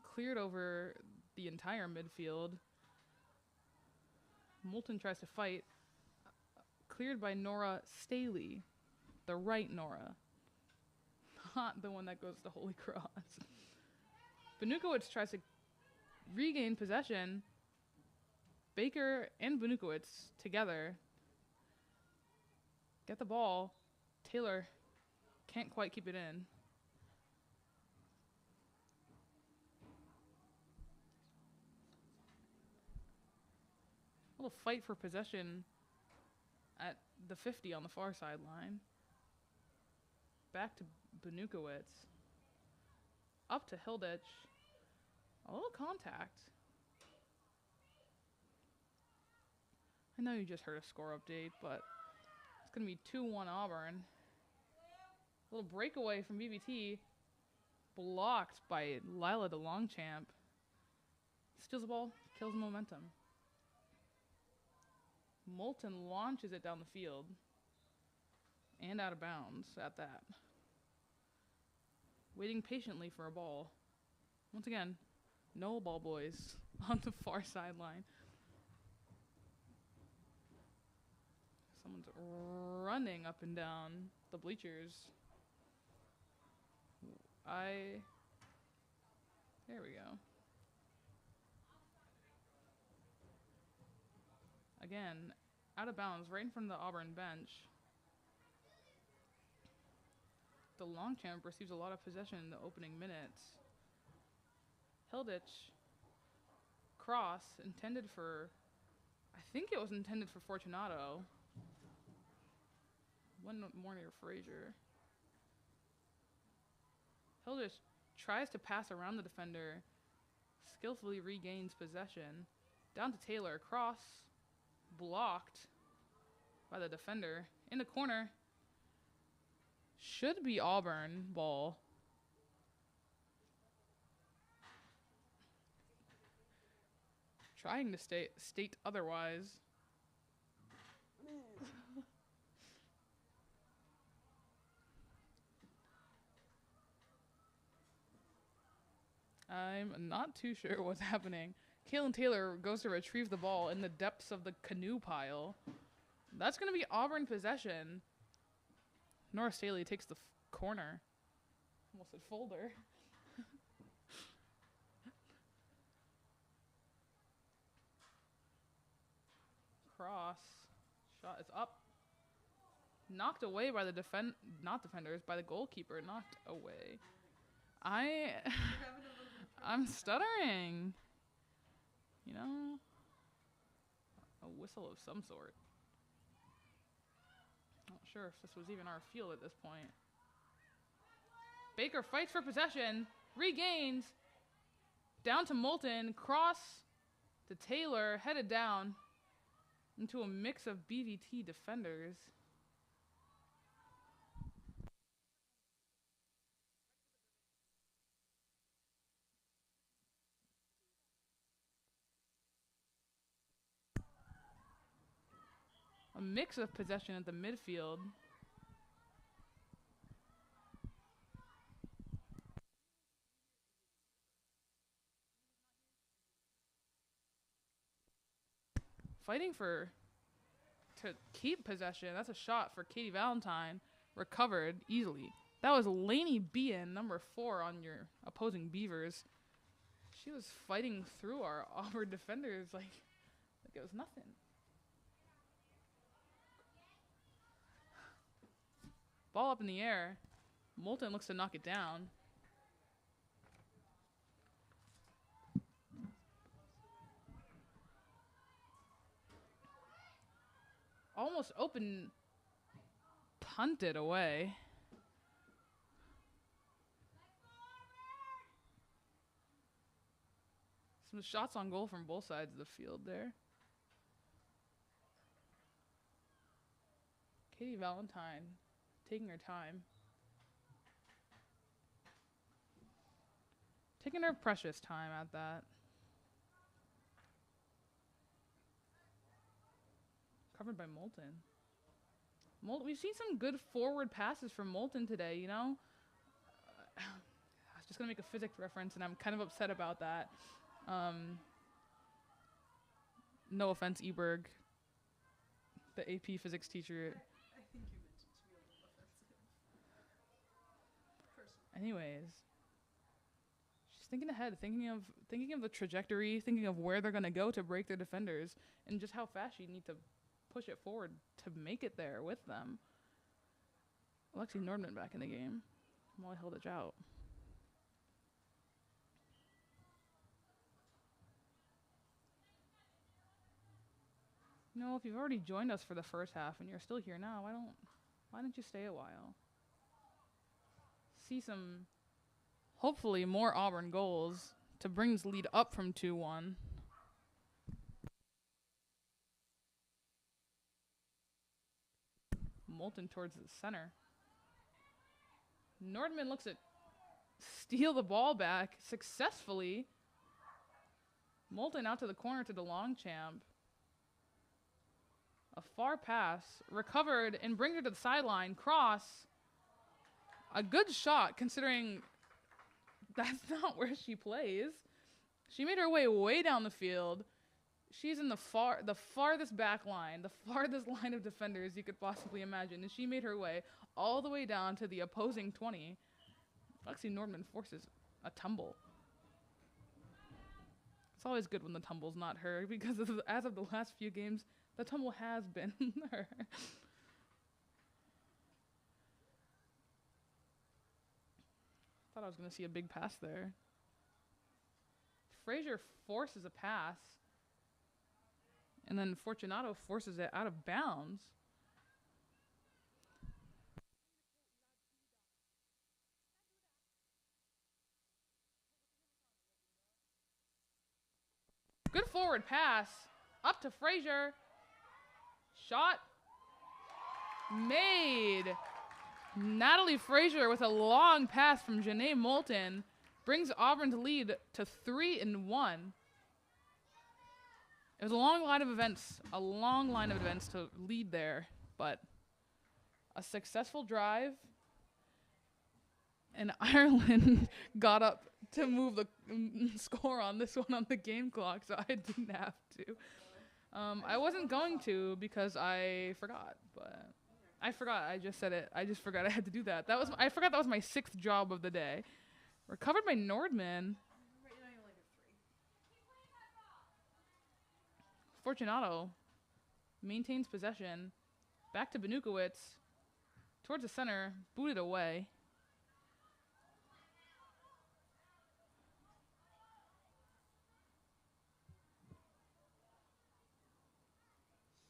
cleared over the entire midfield. Moulton tries to fight. Cleared by Nora Staley, the right Nora. Not the one that goes to Holy Cross. Benukowitz tries to regain possession. Baker and Benukowitz together get the ball. Taylor can't quite keep it in. A little fight for possession at the 50 on the far sideline. Back to Benukowitz. Up to Hilditch. A little contact. I know you just heard a score update, but it's going to be 2-1 Auburn. A little breakaway from BVT. Blocked by Lila the Longchamp. Steals the ball, kills momentum. Moulton launches it down the field. And out of bounds at that. Waiting patiently for a ball. Once again, no ball boys on the far sideline. Someone's running up and down the bleachers. There we go. Again, out of bounds, right in front of the Auburn bench. The Longchamp receives a lot of possession in the opening minutes. Hilditch, cross, intended for, I think it was intended for Fortunato. One more near Frazier. Hill just tries to pass around the defender, skillfully regains possession. Down to Taylor, cross, blocked by the defender. In the corner, should be Auburn ball. Trying to state otherwise. I'm not too sure what's happening. Kalen Taylor goes to retrieve the ball in the depths of the canoe pile. That's going to be Auburn possession. Norris Staley takes the corner. Almost said folder. Cross. Shot is up. Knocked away by the not defenders, by the goalkeeper. Knocked away. I'm stuttering. You know? A whistle of some sort. Not sure if this was even our field at this point. Baker fights for possession. Regains. Down to Moulton. Cross to Taylor. Headed down into a mix of BVT defenders. A mix of possession at the midfield. Fighting to keep possession. That's a shot for Katie Valentine. Recovered easily. That was Lainey Bean, number 4 on your opposing Beavers. She was fighting through our Auburn defenders like it was nothing. Ball up in the air. Moulton looks to knock it down. Almost open. Punted away. Some shots on goal from both sides of the field there. Katie Valentine taking her time. Taking her precious time at that. Covered by Moulton. We've seen some good forward passes from Moulton today, you know? I was just going to make a physics reference, and I'm kind of upset about that. No offense, Eberg, the AP physics teacher. I think you meant it to be a little offensive. Anyways, she's thinking ahead, thinking of the trajectory, thinking of where they're going to go to break their defenders, and just how fast you need to push it forward to make it there with them. Alexi Nordman back in the game. Molly Hilditch out. You know, if you've already joined us for the first half and you're still here now, why don't you stay a while? See some, hopefully, more Auburn goals to bring this lead up from 2-1. Moulton towards the center. Nordman looks at steal the ball back successfully. Moulton out to the corner to DeLongchamp. A far pass, recovered and brings her to the sideline. Cross. A good shot considering that's not where she plays. She made her way down the field. She's in the farthest back line, the farthest line of defenders you could possibly imagine. And she made her way all the way down to the opposing 20. Lexi Nordman forces a tumble. It's always good when the tumble's not her because as of the last few games, the tumble has been her. Thought I was going to see a big pass there. Frazier forces a pass. And then Fortunato forces it out of bounds. Good forward pass. Up to Frazier. Shot. Made. Natalie Frazier with a long pass from Janae Moulton brings Auburn to lead to 3-1. It was a long line of events to lead there, but a successful drive. And Ireland got up to move the score on this one on the game clock, so I didn't have to. I wasn't going to because I forgot, but I forgot. I just said it. I just forgot I had to do that. I forgot that was my 6th job of the day. Recovered by Nordman. Fortunato maintains possession. Back to Benukowicz. Towards the center. Booted away.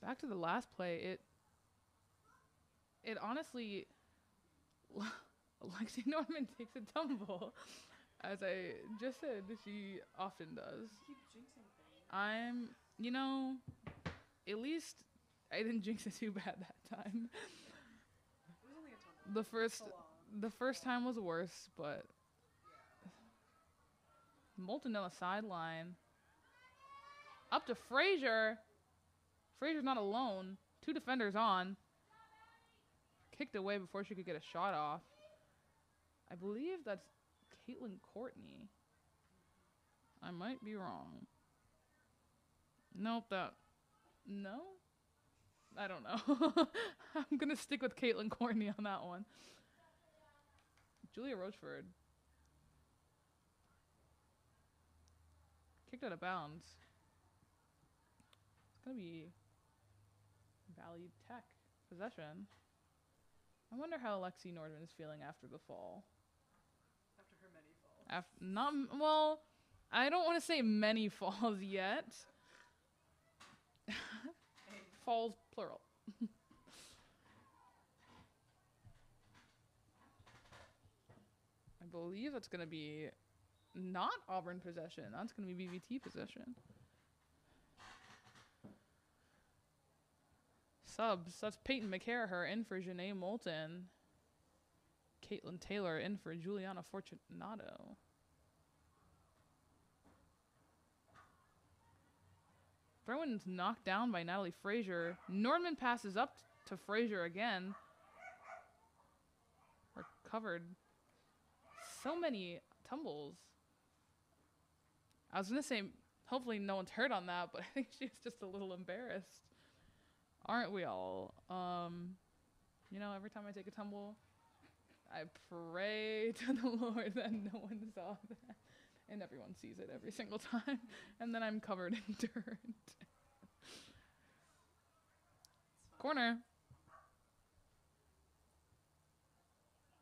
Back to the last play. It honestly, Lexi Norman takes a tumble, as I just said she often does. Keep jinxing things. At least I didn't jinx it too bad that time. It was only a tumble. The first time was worse, but Moulton on the sideline. Up to Frazier. Frazier's not alone. 2 defenders on. Kicked away before she could get a shot off. I believe that's Caitlin Courtney. I might be wrong. Nope, no? I don't know. I'm going to stick with Caitlin Courtney on that one. Julia Rochford. Kicked out of bounds. It's going to be Valley Tech possession. I wonder how Lexi Nordman is feeling after the fall. After her many falls. Well, I don't want to say many falls yet. Falls, plural. I believe that's going to be not Auburn possession. That's going to be BVT possession. Subs. That's Peyton McCarraher in for Janae Moulton. Caitlin Taylor in for Juliana Fortunato. Throw-in's knocked down by Natalie Frazier. Nordman passes up to Frazier again. Recovered. So many tumbles. I was going to say, hopefully no one's hurt on that, but I think she was just a little embarrassed. Aren't we all? Every time I take a tumble, I pray to the Lord that no one saw that. And everyone sees it every single time. And then I'm covered in dirt. Corner.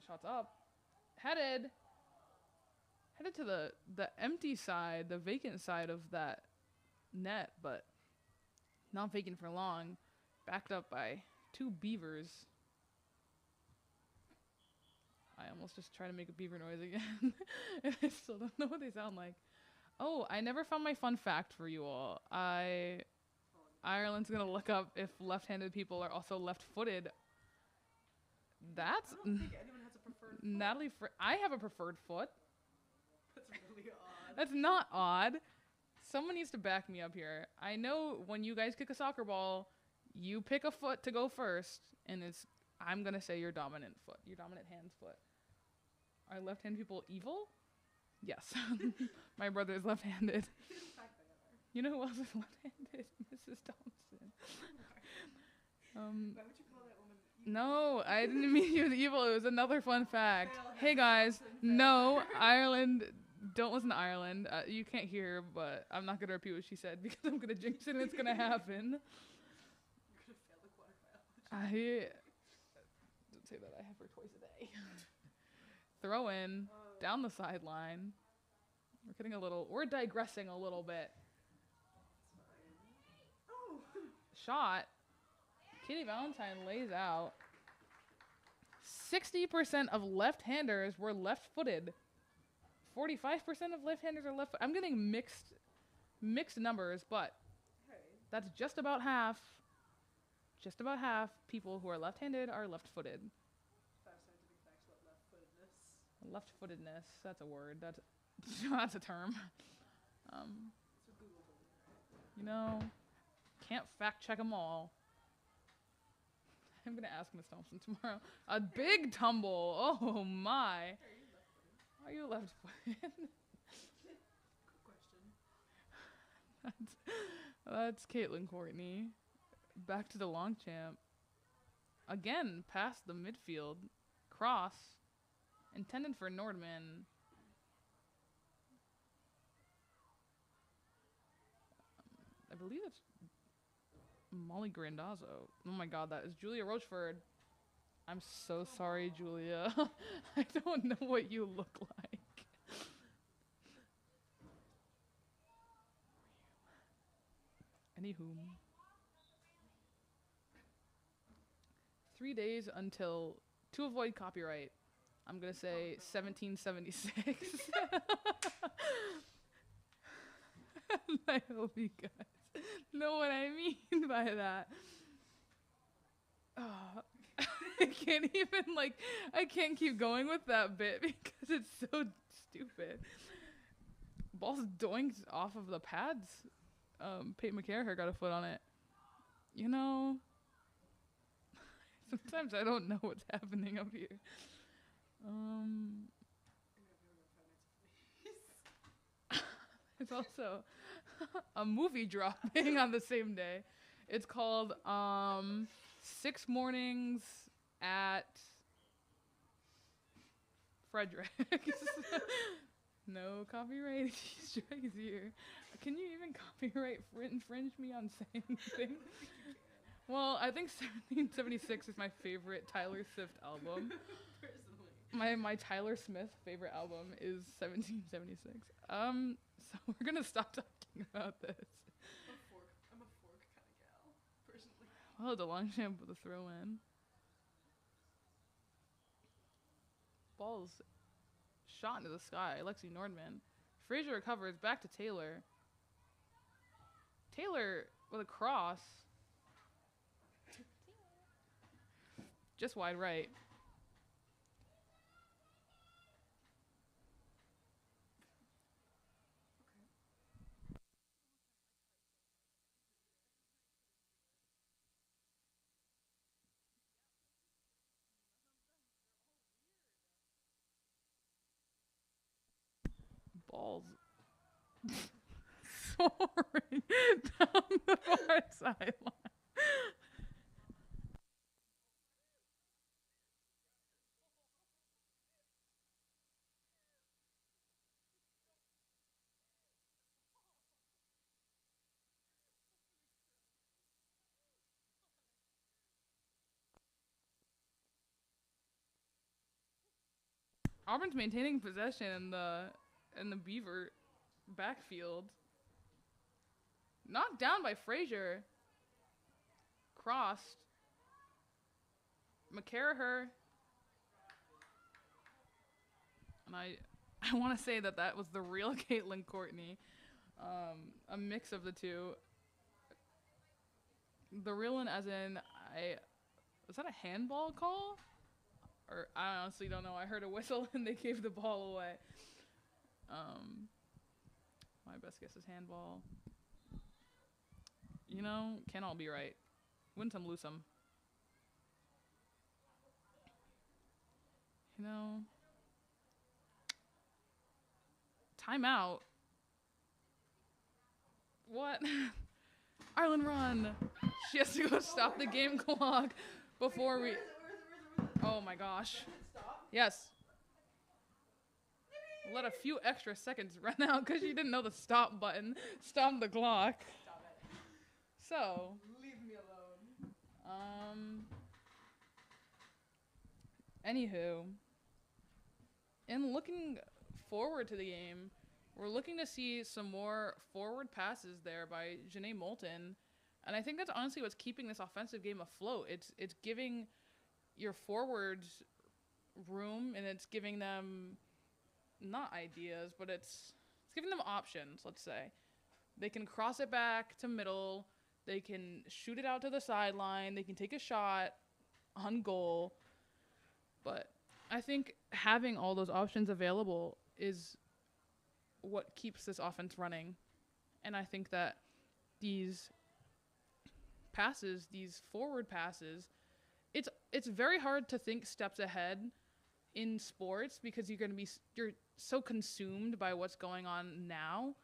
Shots up. Headed to the empty side, the vacant side of that net, but not vacant for long. Backed up by 2 beavers. I almost just try to make a beaver noise again. And I still don't know what they sound like. Oh, I never found my fun fact for you all. Ireland's going to look up if left-handed people are also left-footed. I don't think anyone has a preferred foot. Natalie, I have a preferred foot. That's really odd. That's not odd. Someone needs to back me up here. I know when you guys kick a soccer ball, you pick a foot to go first, and I'm going to say your dominant foot, your dominant hand's foot. Are left-handed people evil? Yes. My brother is left-handed. You know who else is left-handed? Mrs. Thompson. Why would you call that woman evil? No, I didn't mean she was evil. It was another fun fact. Hey, guys. No, Ireland. Don't listen to Ireland. You can't hear, but I'm not going to repeat what she said because I'm going to jinx it and it's going to happen. You're going to fail the quarterfinal. Don't say that. I have her twice a day. Throw in down the sideline. We're digressing a little bit. Oh. Shot. Katie Valentine lays out. 60% of left-handers were left-footed. 45% of left-handers are left. I'm getting mixed mixed numbers, but Hey. that's just about half. Just about half people who are left-handed are left-footed. 5 scientific facts about left-footedness. Left-footedness, that's a word. That's that's a term. That's what Google told me, right? You know, can't fact check them all. I'm gonna ask Miss Thompson tomorrow. A big tumble. Oh my. Are you left-footed? Are you left-footed? Good question. That's Caitlin Courtney. Back to the long champ. Again, past the midfield. Cross. Intended for Nordman. I believe it's Molly Grandazzo. Oh my god, that is Julia Rochford. I'm so sorry, Julia. I don't know what you look like. Anywho. 3 days until, to avoid copyright, I'm gonna say 1776. I hope you guys know what I mean by that. Oh, I can't even, like, I can't keep going with that bit because it's so stupid. Ball's doinked off of the pads. Peyton McCarraher got a foot on it. You know, sometimes I don't know what's happening up here. It's also a movie dropping on the same day. It's called 6 Mornings at Frederick's. No copyright strikes here. Can you even copyright infringe me on saying things? Well, I think 1776 is my favorite Tyler Swift album. Personally. My Tyler Smith favorite album is 1776. So we're gonna stop talking about this. I'm a fork kind of gal, personally. Oh, the long champ with a throw in. Ball's shot into the sky. Lexi Nordman. Frazier recovers back to Taylor. Taylor with a cross. Just wide right. Balls soaring down the far sideline. Auburn's maintaining possession in the Beaver backfield. Knocked down by Frazier. Crossed. McCarraher. And I want to say that was the real Caitlin Courtney. A mix of the two. The real one as in, was that a handball call? Or I honestly don't know. I heard a whistle and they gave the ball away. My best guess is handball. You know, can't all be right. Win some, lose some. You know, timeout. What? Ireland run. She has to go stop the game clock before we. Oh my gosh. Yes. Let a few extra seconds run out because she didn't know the stop button. Stop the clock. Stop it. So. Leave me alone. Anywho. In looking forward to the game, we're looking to see some more forward passes there by Janae Moulton. And I think that's honestly what's keeping this offensive game afloat. It's giving your forwards room, and it's giving them not ideas, but it's giving them options, let's say. They can cross it back to middle. They can shoot it out to the sideline. They can take a shot on goal. But I think having all those options available is what keeps this offense running. And I think that these passes, these forward passes, it's very hard to think steps ahead in sports because you're so consumed by what's going on now.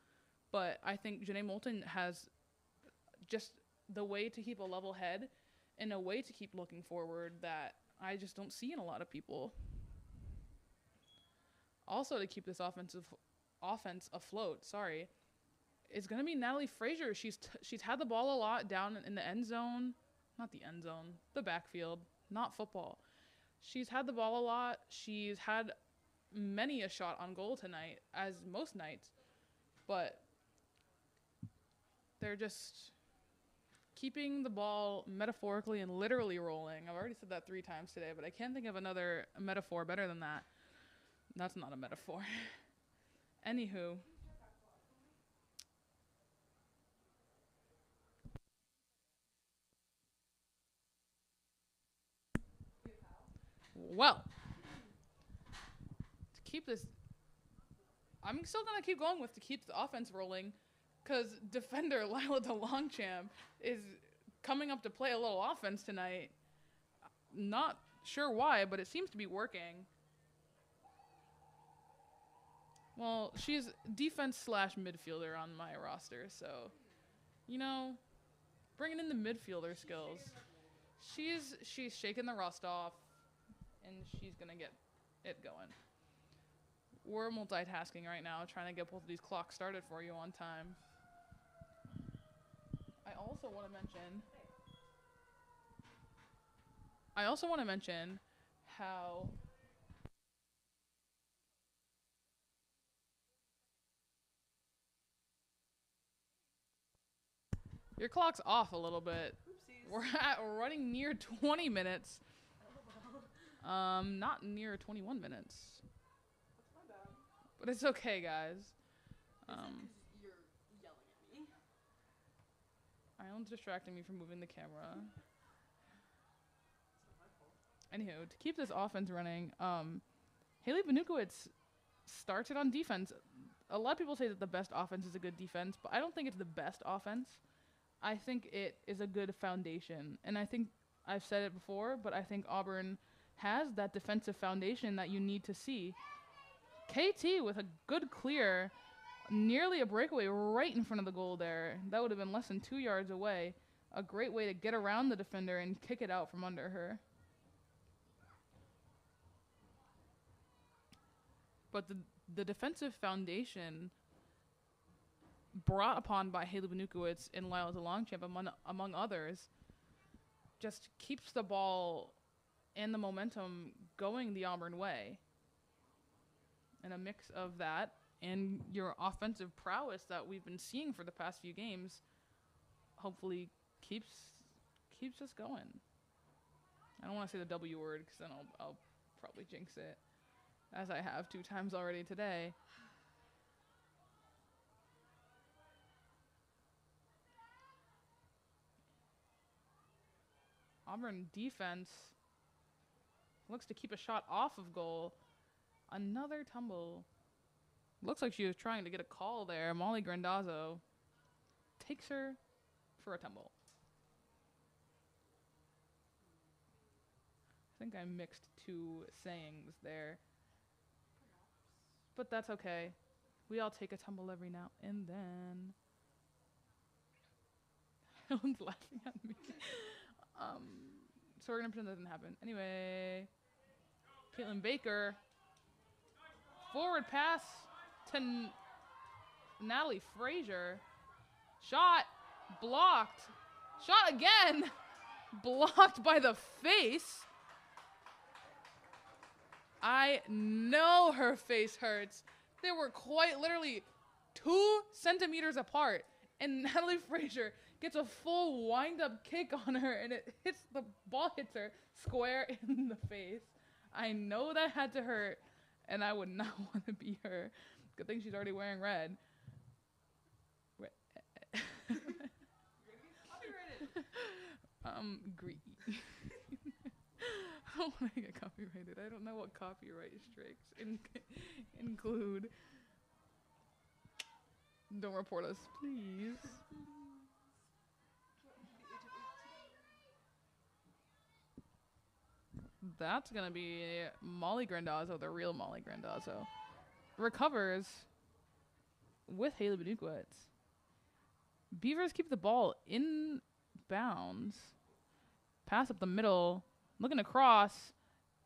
But I think Janae Moulton has just the way to keep a level head and a way to keep looking forward that I just don't see in a lot of people. Also, to keep this offense afloat, it's going to be Natalie Frazier. She's had the ball a lot down in the end zone. Not the end zone, the backfield, not football. She's had the ball a lot. She's had many a shot on goal tonight, as most nights. But they're just keeping the ball metaphorically and literally rolling. I've already said that 3 times today, but I can't think of another metaphor better than that. That's not a metaphor. Anywho. Well, to keep this, I'm still going to keep going with to keep the offense rolling because defender Lila DeLongchamp is coming up to play a little offense tonight. Not sure why, but it seems to be working. Well, she's defense/midfielder on my roster, so, bringing in the midfielder skills. She's shaking the rust off, and she's going to get it going. We're multitasking right now, trying to get both of these clocks started for you on time. I also want to mention how your clock's off a little bit. Oopsies. We're running near 20 minutes. Not near 21 minutes. That's my bad. But it's okay, guys. Is it 'cause you're yelling at me? Island's distracting me from moving the camera. It's not my fault. Anywho, to keep this offense running, Haley Vanukowicz starts it on defense. A lot of people say that the best offense is a good defense, but I don't think it's the best offense. I think it is a good foundation. And I think I've said it before, but I think Auburn has that defensive foundation that you need to see. KT with a good clear, nearly a breakaway right in front of the goal there. That would have been less than 2 yards away. A great way to get around the defender and kick it out from under her. But the defensive foundation brought upon by Haley Vanukowicz and Lila DeLongchamp, among others, just keeps the ball and the momentum going the Auburn way. And a mix of that and your offensive prowess that we've been seeing for the past few games hopefully keeps us going. I don't want to say the W word because then I'll probably jinx it, as I have 2 times already today. Auburn defense looks to keep a shot off of goal. Another tumble. Looks like she was trying to get a call there. Molly Grandazzo takes her for a tumble. I think I mixed 2 sayings there. But that's okay. We all take a tumble every now and then. Ellen's laughing at me. So we're going to pretend that didn't happen. Anyway, Caitlin Baker. Forward pass to Natalie Frazier. Shot. Blocked. Shot again. Blocked by the face. I know her face hurts. They were quite literally 2 centimeters apart. And Natalie Frazier gets a full wind-up kick on her, and the ball hits her square in the face. I know that had to hurt, and I would not want to be her. Good thing she's already wearing red. Copyrighted. Greedy. I don't want to get copyrighted. I don't know what copyright strikes include. Don't report us, please. That's gonna be Molly Grandazzo, the real Molly Grandazzo. Recovers with Haley Benukowitz. Beavers keep the ball in bounds. Pass up the middle. Looking across.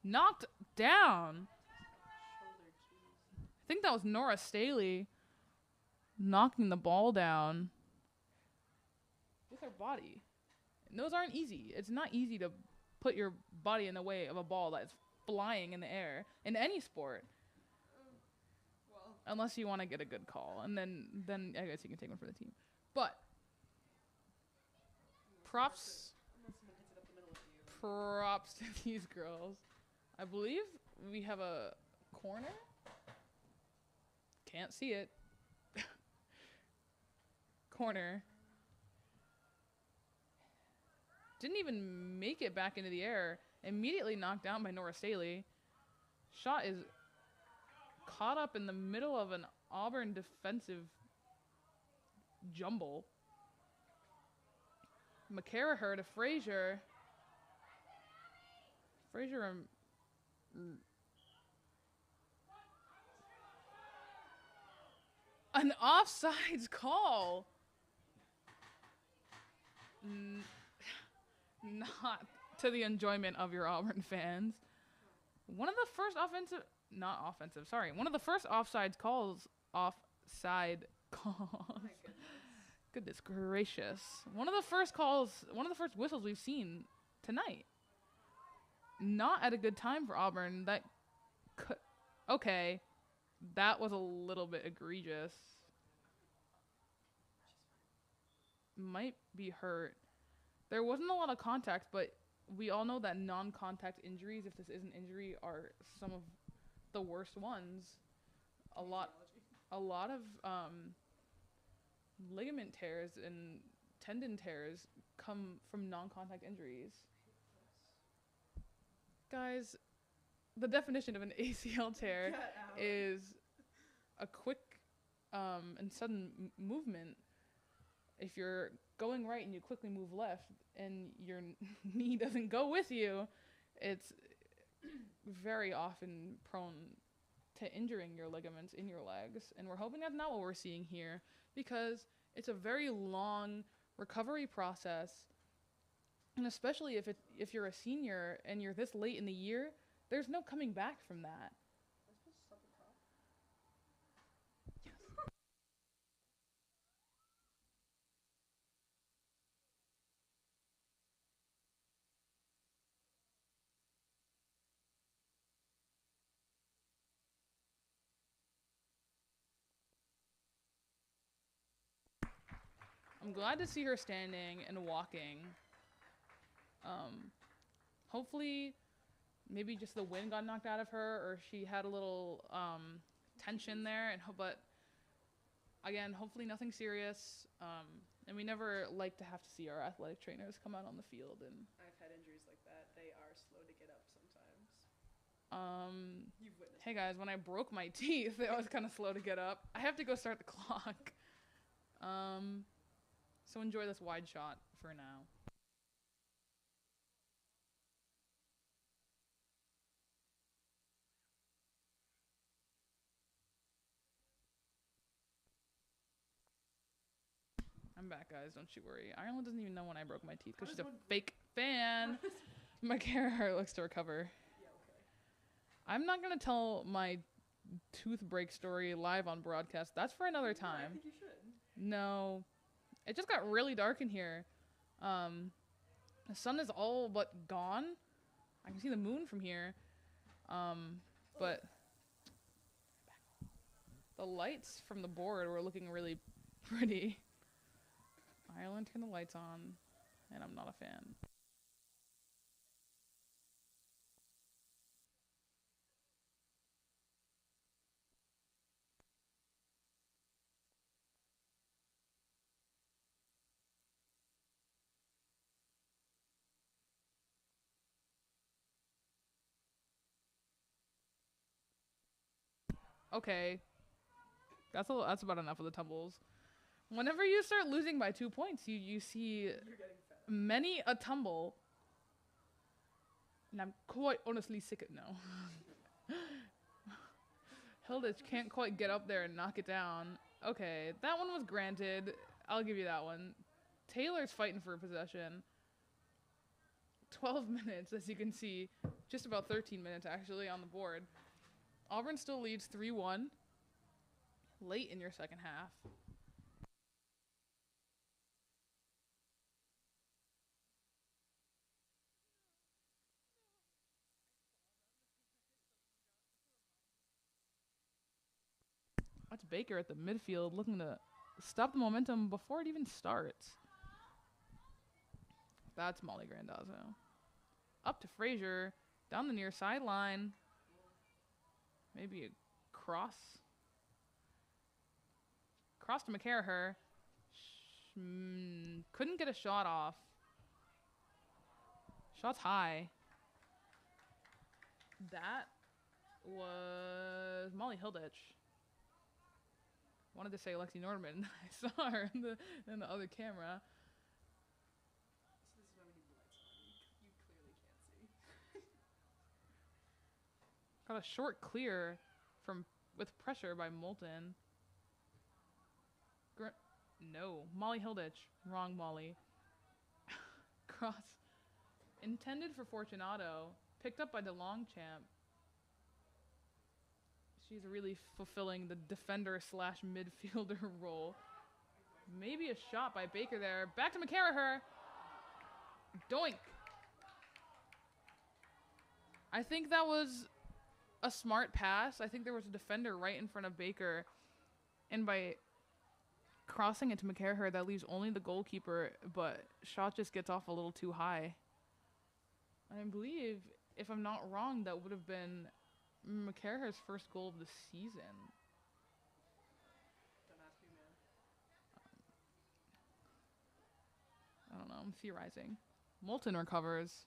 Knocked down. I think that was Nora Staley knocking the ball down with her body. And those aren't easy. It's not easy to put your body in the way of a ball that's flying in the air in any sport. Well, Unless you want to get a good call. And then I guess you can take one for the team. But props unless someone hits it up the middle of you. props to these girls. I believe we have a corner. Can't see it. Corner. Didn't even make it back into the air. Immediately knocked down by Nora Staley. Shot is caught up in the middle of an Auburn defensive jumble. McCarraher to Frazier. Frazier an offsides call. Not to the enjoyment of your Auburn fans. One of the first one of the first offsides calls, offside calls. Oh my goodness. Goodness gracious. One of the first whistles we've seen tonight. Not at a good time for Auburn. Okay, that was a little bit egregious. Might be hurt. There wasn't a lot of contact, but we all know that non-contact injuries, if this is an injury, are some of the worst ones. A lot of ligament tears and tendon tears come from non-contact injuries. Guys, the definition of an ACL tear is a quick and sudden movement. If you're going right and you quickly move left and your knee doesn't go with you, it's very often prone to injuring your ligaments in your legs. And we're hoping that's not what we're seeing here, because it's a very long recovery process. And especially if you're a senior and you're this late in the year, there's no coming back from that. I'm glad to see her standing and walking. Hopefully, maybe just the wind got knocked out of her, or she had a little tension there. But again, hopefully nothing serious. And we never like to have to see our athletic trainers come out on the field. And I've had injuries like that. They are slow to get up sometimes. You've witnessed. hey guys, when I broke my teeth, it was kind of slow to get up. I have to go start the clock. So enjoy this wide shot for now. I'm back, guys. Don't you worry. Ireland doesn't even know when I broke my teeth because she's a fake fan. McCarraher looks to recover. Yeah, okay. I'm not going to tell my tooth break story live on broadcast. That's for another No, I time. think you should. No. It just got really dark in here. The sun is all but gone. I can see the moon from here. But the lights from the board were looking really pretty. Ireland turned the lights on, and I'm not a fan. Okay. That's about enough of the tumbles. Whenever you start losing by 2 points, you see many a tumble. And I'm quite honestly sick of no. Hilditch can't quite get up there and knock it down. Okay, that one was granted. I'll give you that one. Taylor's fighting for possession. 12 minutes, as you can see. Just about 13 minutes, actually, on the board. Auburn still leads 3-1 late in your second half. That's Baker at the midfield looking to stop the momentum before it even starts. That's Molly Grandazzo. Up to Frazier. Down the near sideline. Maybe a cross. Cross to McCarraher. Couldn't get a shot off. Shot's high. That was Molly Hilditch. Wanted to say Lexi Nordman. I saw her in the other camera. So this is why we need the lights on. You clearly can't see. Got a short clear with pressure by Moulton. No, Molly Hilditch. Wrong Molly. Cross. Intended for Fortunato. Picked up by DeLongchamp. She's really fulfilling the defender/midfielder role. Maybe a shot by Baker there. Back to McCarraher. Doink. I think that was a smart pass. I think there was a defender right in front of Baker. And by crossing it to McCarraher, that leaves only the goalkeeper. But shot just gets off a little too high. I believe, if I'm not wrong, that would have been McCarraher's first goal of the season. Don't ask me, man. I don't know. I'm theorizing. Moulton recovers.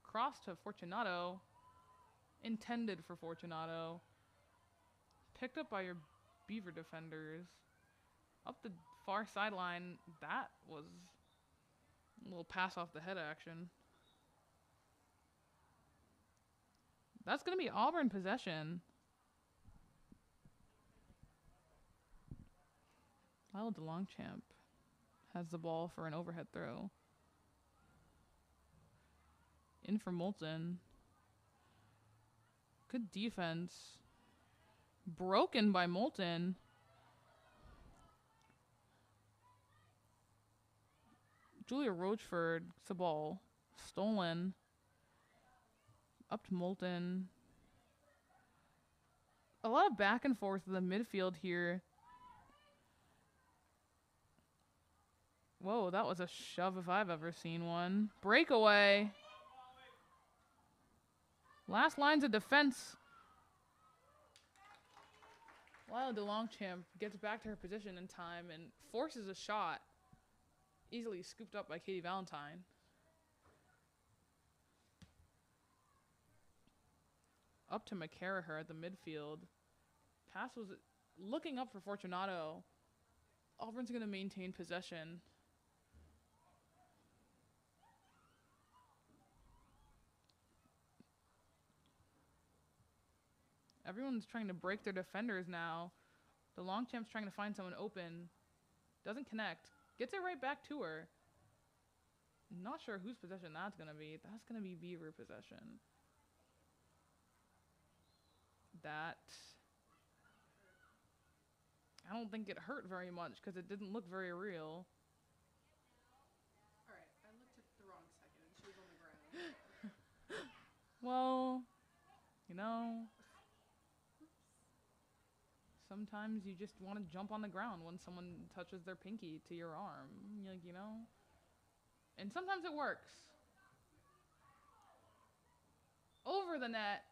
Cross to Fortunato. Intended for Fortunato. Picked up by your Beaver defenders. Up the far sideline. That was a little pass off the head action. That's going to be Auburn possession. Lyle DeLongchamp has the ball for an overhead throw. In for Moulton. Good defense. Broken by Moulton. Julia Rochford gets the ball. Stolen. Up to Moulton. A lot of back and forth in the midfield here. Whoa, that was a shove if I've ever seen one. Breakaway. Last lines of defense. Lyle DeLongchamp gets back to her position in time and forces a shot. Easily scooped up by Katie Valentine. Up to McCarraher at the midfield. Pass was looking up for Fortunato. Auburn's going to maintain possession. Everyone's trying to break their defenders now. DeLongchamp's trying to find someone open. Doesn't connect. Gets it right back to her. Not sure whose possession that's going to be. That's going to be Beaver possession. That, I don't think it hurt very much because it didn't look very real. Alright, I looked at the wrong second and she was on the ground. Well, you know, sometimes you just want to jump on the ground when someone touches their pinky to your arm. Like, you know? And sometimes it works. Over the net.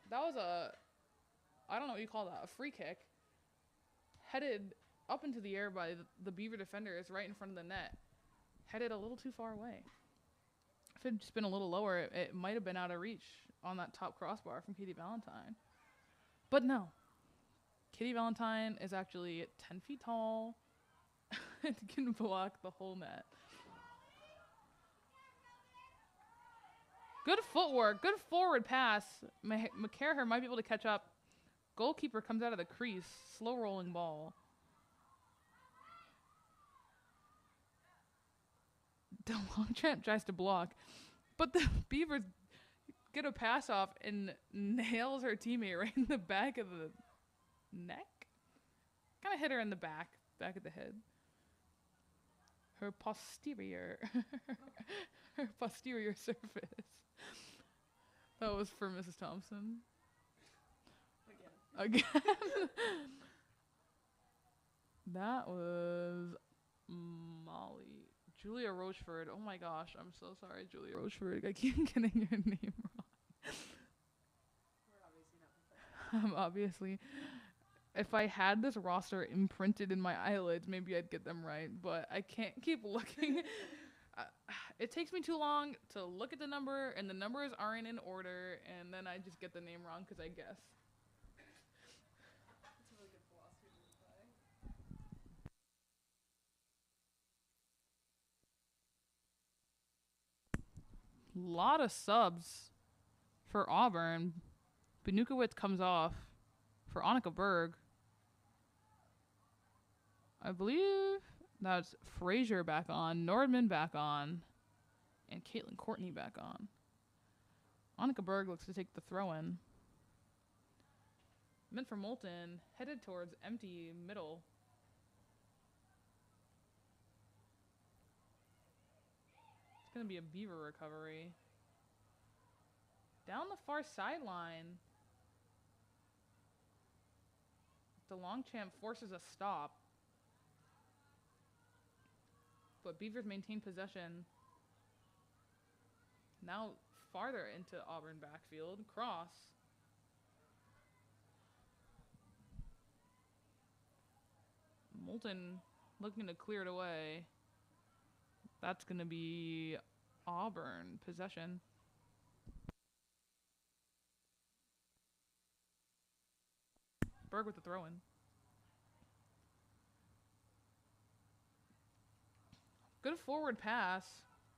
That was I don't know what you call that, a free kick. Headed up into the air by the Beaver defenders right in front of the net. Headed a little too far away. If it had just been a little lower, it might have been out of reach on that top crossbar from Katie Valentine. But no. Katie Valentine is actually 10 feet tall and can block the whole net. Good footwork. Good forward pass. McCarraher might be able to catch up. Goalkeeper comes out of the crease. Slow rolling ball. DeLongchamp tries to block. But the Beavers get a pass off and nails her teammate right in the back of the neck. Kind of hit her in the back of the head. Her posterior. Her posterior surface. That was for Mrs. Thompson. Again. That was Molly. Julia Rocheford. Oh my gosh, I'm so sorry, Julia Rocheford. I keep getting your name wrong. We're obviously not professional. Obviously. If I had this roster imprinted in my eyelids, maybe I'd get them right, but I can't keep looking. It takes me too long to look at the number, and the numbers aren't in order, and then I just get the name wrong because I guess. That's a really good philosophy to live by. Lot of subs for Auburn. Benukowitz comes off for Annika Berg. I believe that's Frazier back on, Nordman back on, and Caitlin Courtney back on. Annika Berg looks to take the throw-in. Meant for Moulton, headed towards empty middle. It's going to be a Beaver recovery. Down the far sideline. DeLongchamp forces a stop. But Beavers maintain possession. Now farther into Auburn backfield. Cross. Moulton looking to clear it away. That's going to be Auburn possession. Berg with the throw-in. Good forward pass.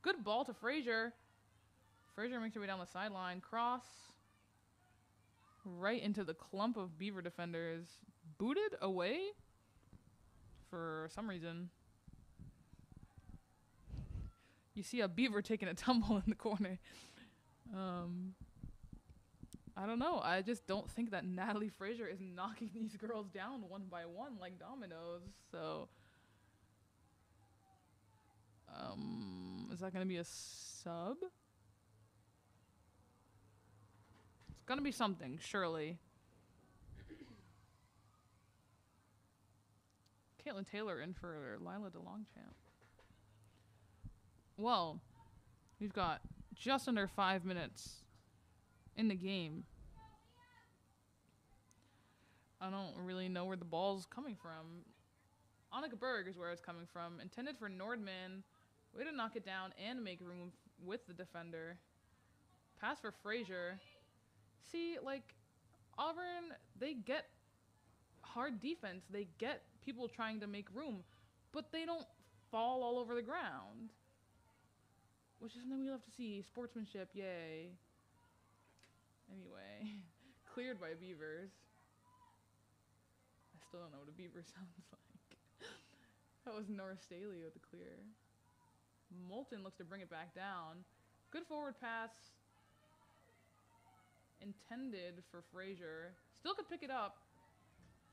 Good ball to Frazier. Frazier makes her way down the sideline. Cross. Right into the clump of Beaver defenders. Booted away for some reason. You see a Beaver taking a tumble in the corner. I don't know. I just don't think that Natalie Frazier is knocking these girls down one by one like dominoes. So, is that going to be a sub? It's going to be something, surely. Caitlin Taylor in for Lila DeLongchamp. Well, we've got just under 5 minutes in the game. I don't really know where the ball's coming from. Annika Berg is where it's coming from. Intended for Nordman. Way to knock it down and make room with the defender. Pass for Frazier. See, like, Auburn, they get hard defense. They get people trying to make room, but they don't fall all over the ground. Which is something we love to see. Sportsmanship, yay. Anyway, cleared by Beavers. I still don't know what a Beaver sounds like. That was Nora Staley with the clear. Moulton looks to bring it back down. Good forward pass. Intended for Frazier. Still could pick it up.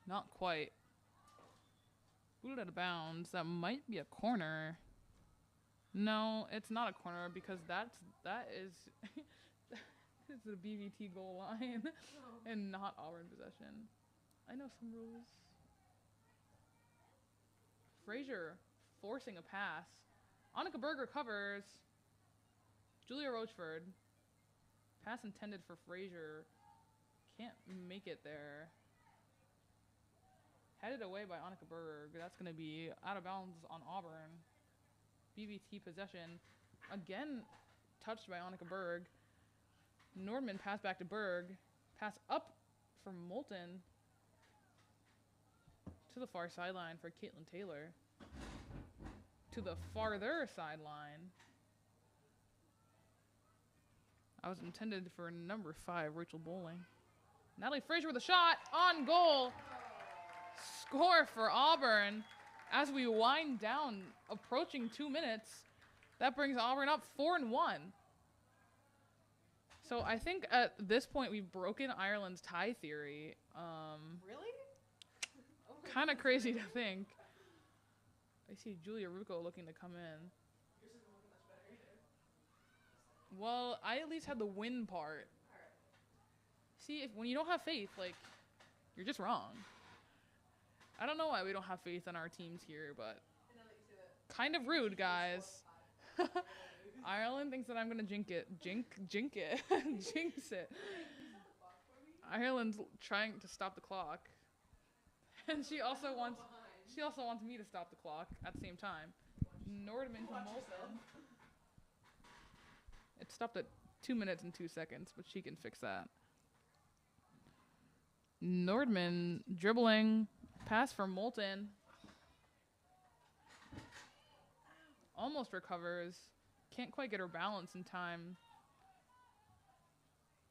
Not quite. Booted out of bounds. That might be a corner. No, it's not a corner because that is it's the BVT goal line and not Auburn possession. I know some rules. Frazier forcing a pass. Annika Berg recovers. Julia Rocheford. Pass intended for Frazier. Can't make it there. Headed away by Annika Berg. That's going to be out of bounds on Auburn. BVT possession. Again, touched by Annika Berg. Nordman pass back to Berg. Pass up for Moulton. To the far sideline for Caitlin Taylor. To the farther sideline. I was intended for number 5, Rachel Bowling. Natalie Frazier with a shot on goal. Score for Auburn as we wind down, approaching 2 minutes. That brings Auburn up 4-1. So I think at this point we've broken Ireland's tie theory. Really? Kind of crazy to think. I see Julia Rucco looking to come in. Yours isn't looking much better either. Well, I at least had the win part. Alright. See, when you don't have faith, like, you're just wrong. I don't know why we don't have faith in our teams here, but And now that you say that, kind of rude, guys. Ireland thinks that I'm gonna jink it. Jink it. Jinx it. Ireland's trying to stop the clock. And she also wants me to stop the clock at the same time. Nordman to Molson. It stopped at 2 minutes and 2 seconds, but she can fix that. Nordman dribbling, pass for Moulton. Almost recovers. Can't quite get her balance in time.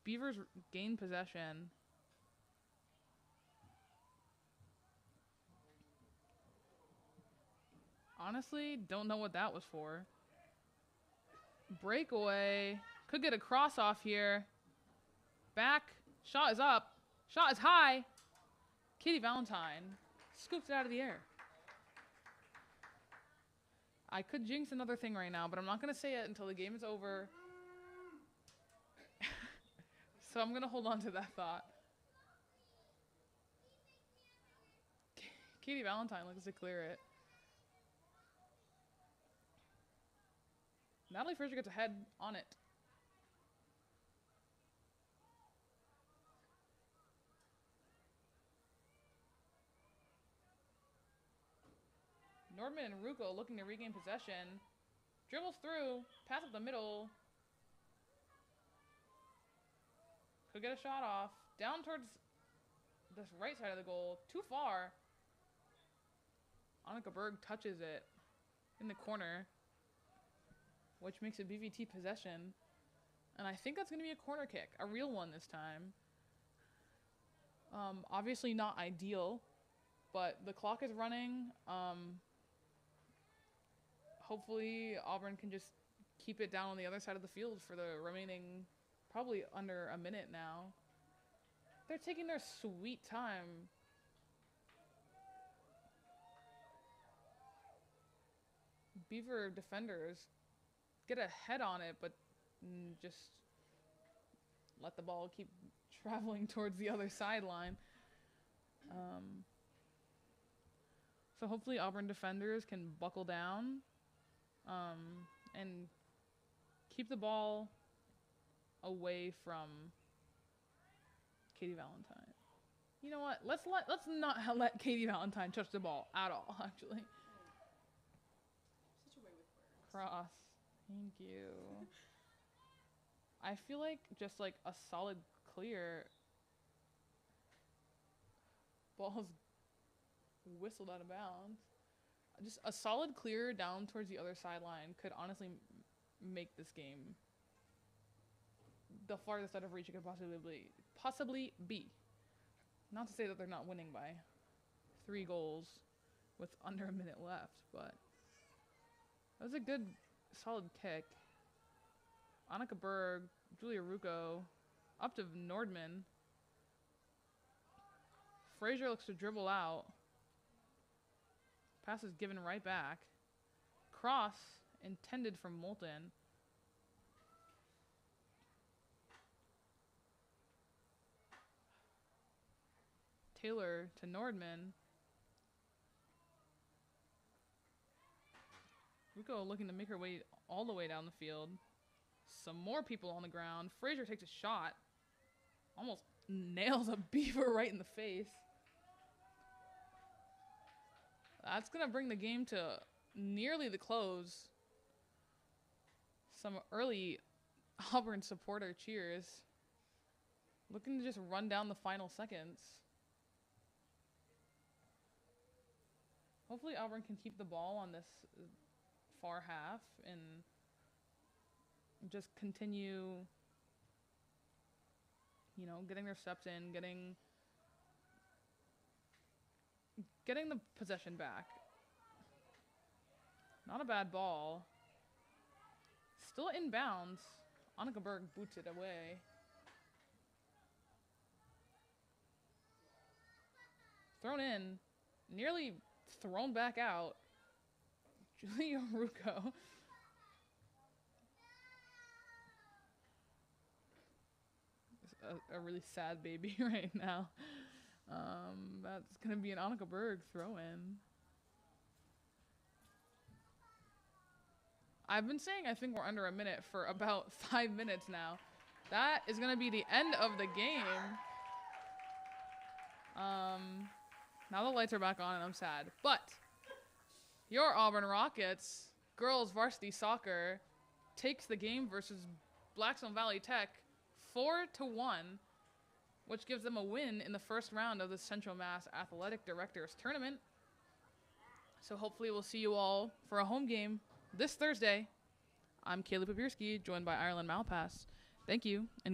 Beavers gain possession. Honestly, don't know what that was for. Breakaway. Could get a cross off here. Back. Shot is up. Shot is high. Katie Valentine scoops it out of the air. I could jinx another thing right now, but I'm not going to say it until the game is over. So I'm going to hold on to that thought. Katie Valentine looks to clear it. Natalie Frazier gets ahead on it. Nordman and Rucco looking to regain possession. Dribbles through, pass up the middle. Could get a shot off. Down towards this right side of the goal. Too far. Annika Berg touches it in the corner, which makes it BVT possession. And I think that's going to be a corner kick. A real one this time. Obviously not ideal, but the clock is running. Hopefully Auburn can just keep it down on the other side of the field for the remaining probably under a minute now. They're taking their sweet time. Beaver defenders get a head on it, but just let the ball keep traveling towards the other sideline. So hopefully Auburn defenders can buckle down and keep the ball away from Katie Valentine. You know what? Let's not let Katie Valentine touch the ball at all, actually. such a way with words. Cross. Thank you. I feel like just like a solid clear. Ball's whistled out of bounds. Just a solid clear down towards the other sideline could honestly make this game the farthest out of reach it could possibly be. Not to say that they're not winning by 3 goals with under a minute left, but that was a good, solid kick. Annika Berg, Julia Rucco, up to Nordman. Frazier looks to dribble out. Pass is given right back. Cross intended from Moulton. Taylor to Nordman. Rucco looking to make her way all the way down the field. Some more people on the ground. Frazier takes a shot. Almost nails a Beaver right in the face. That's going to bring the game to nearly the close. Some early Auburn supporter cheers Looking to just run down the final seconds. Hopefully Auburn can keep the ball on this far half and just continue, you know, getting their steps in, getting the possession back. Not a bad ball. Still in bounds. Annika Berg boots it away. Thrown in. Nearly thrown back out. Julia Rucco. A really sad baby right now. That's going to be an Annika Berg throw-in. I've been saying I think we're under a minute for about 5 minutes now. That is going to be the end of the game. Now the lights are back on and I'm sad. But your Auburn Rockets, girls varsity soccer, takes the game versus Blackstone Valley Tech 4-1, which gives them a win in the first round of the Central Mass Athletic Directors Tournament. So hopefully we'll see you all for a home game this Thursday. I'm Kaylee Papierski, joined by Ireland Malpass. Thank you, and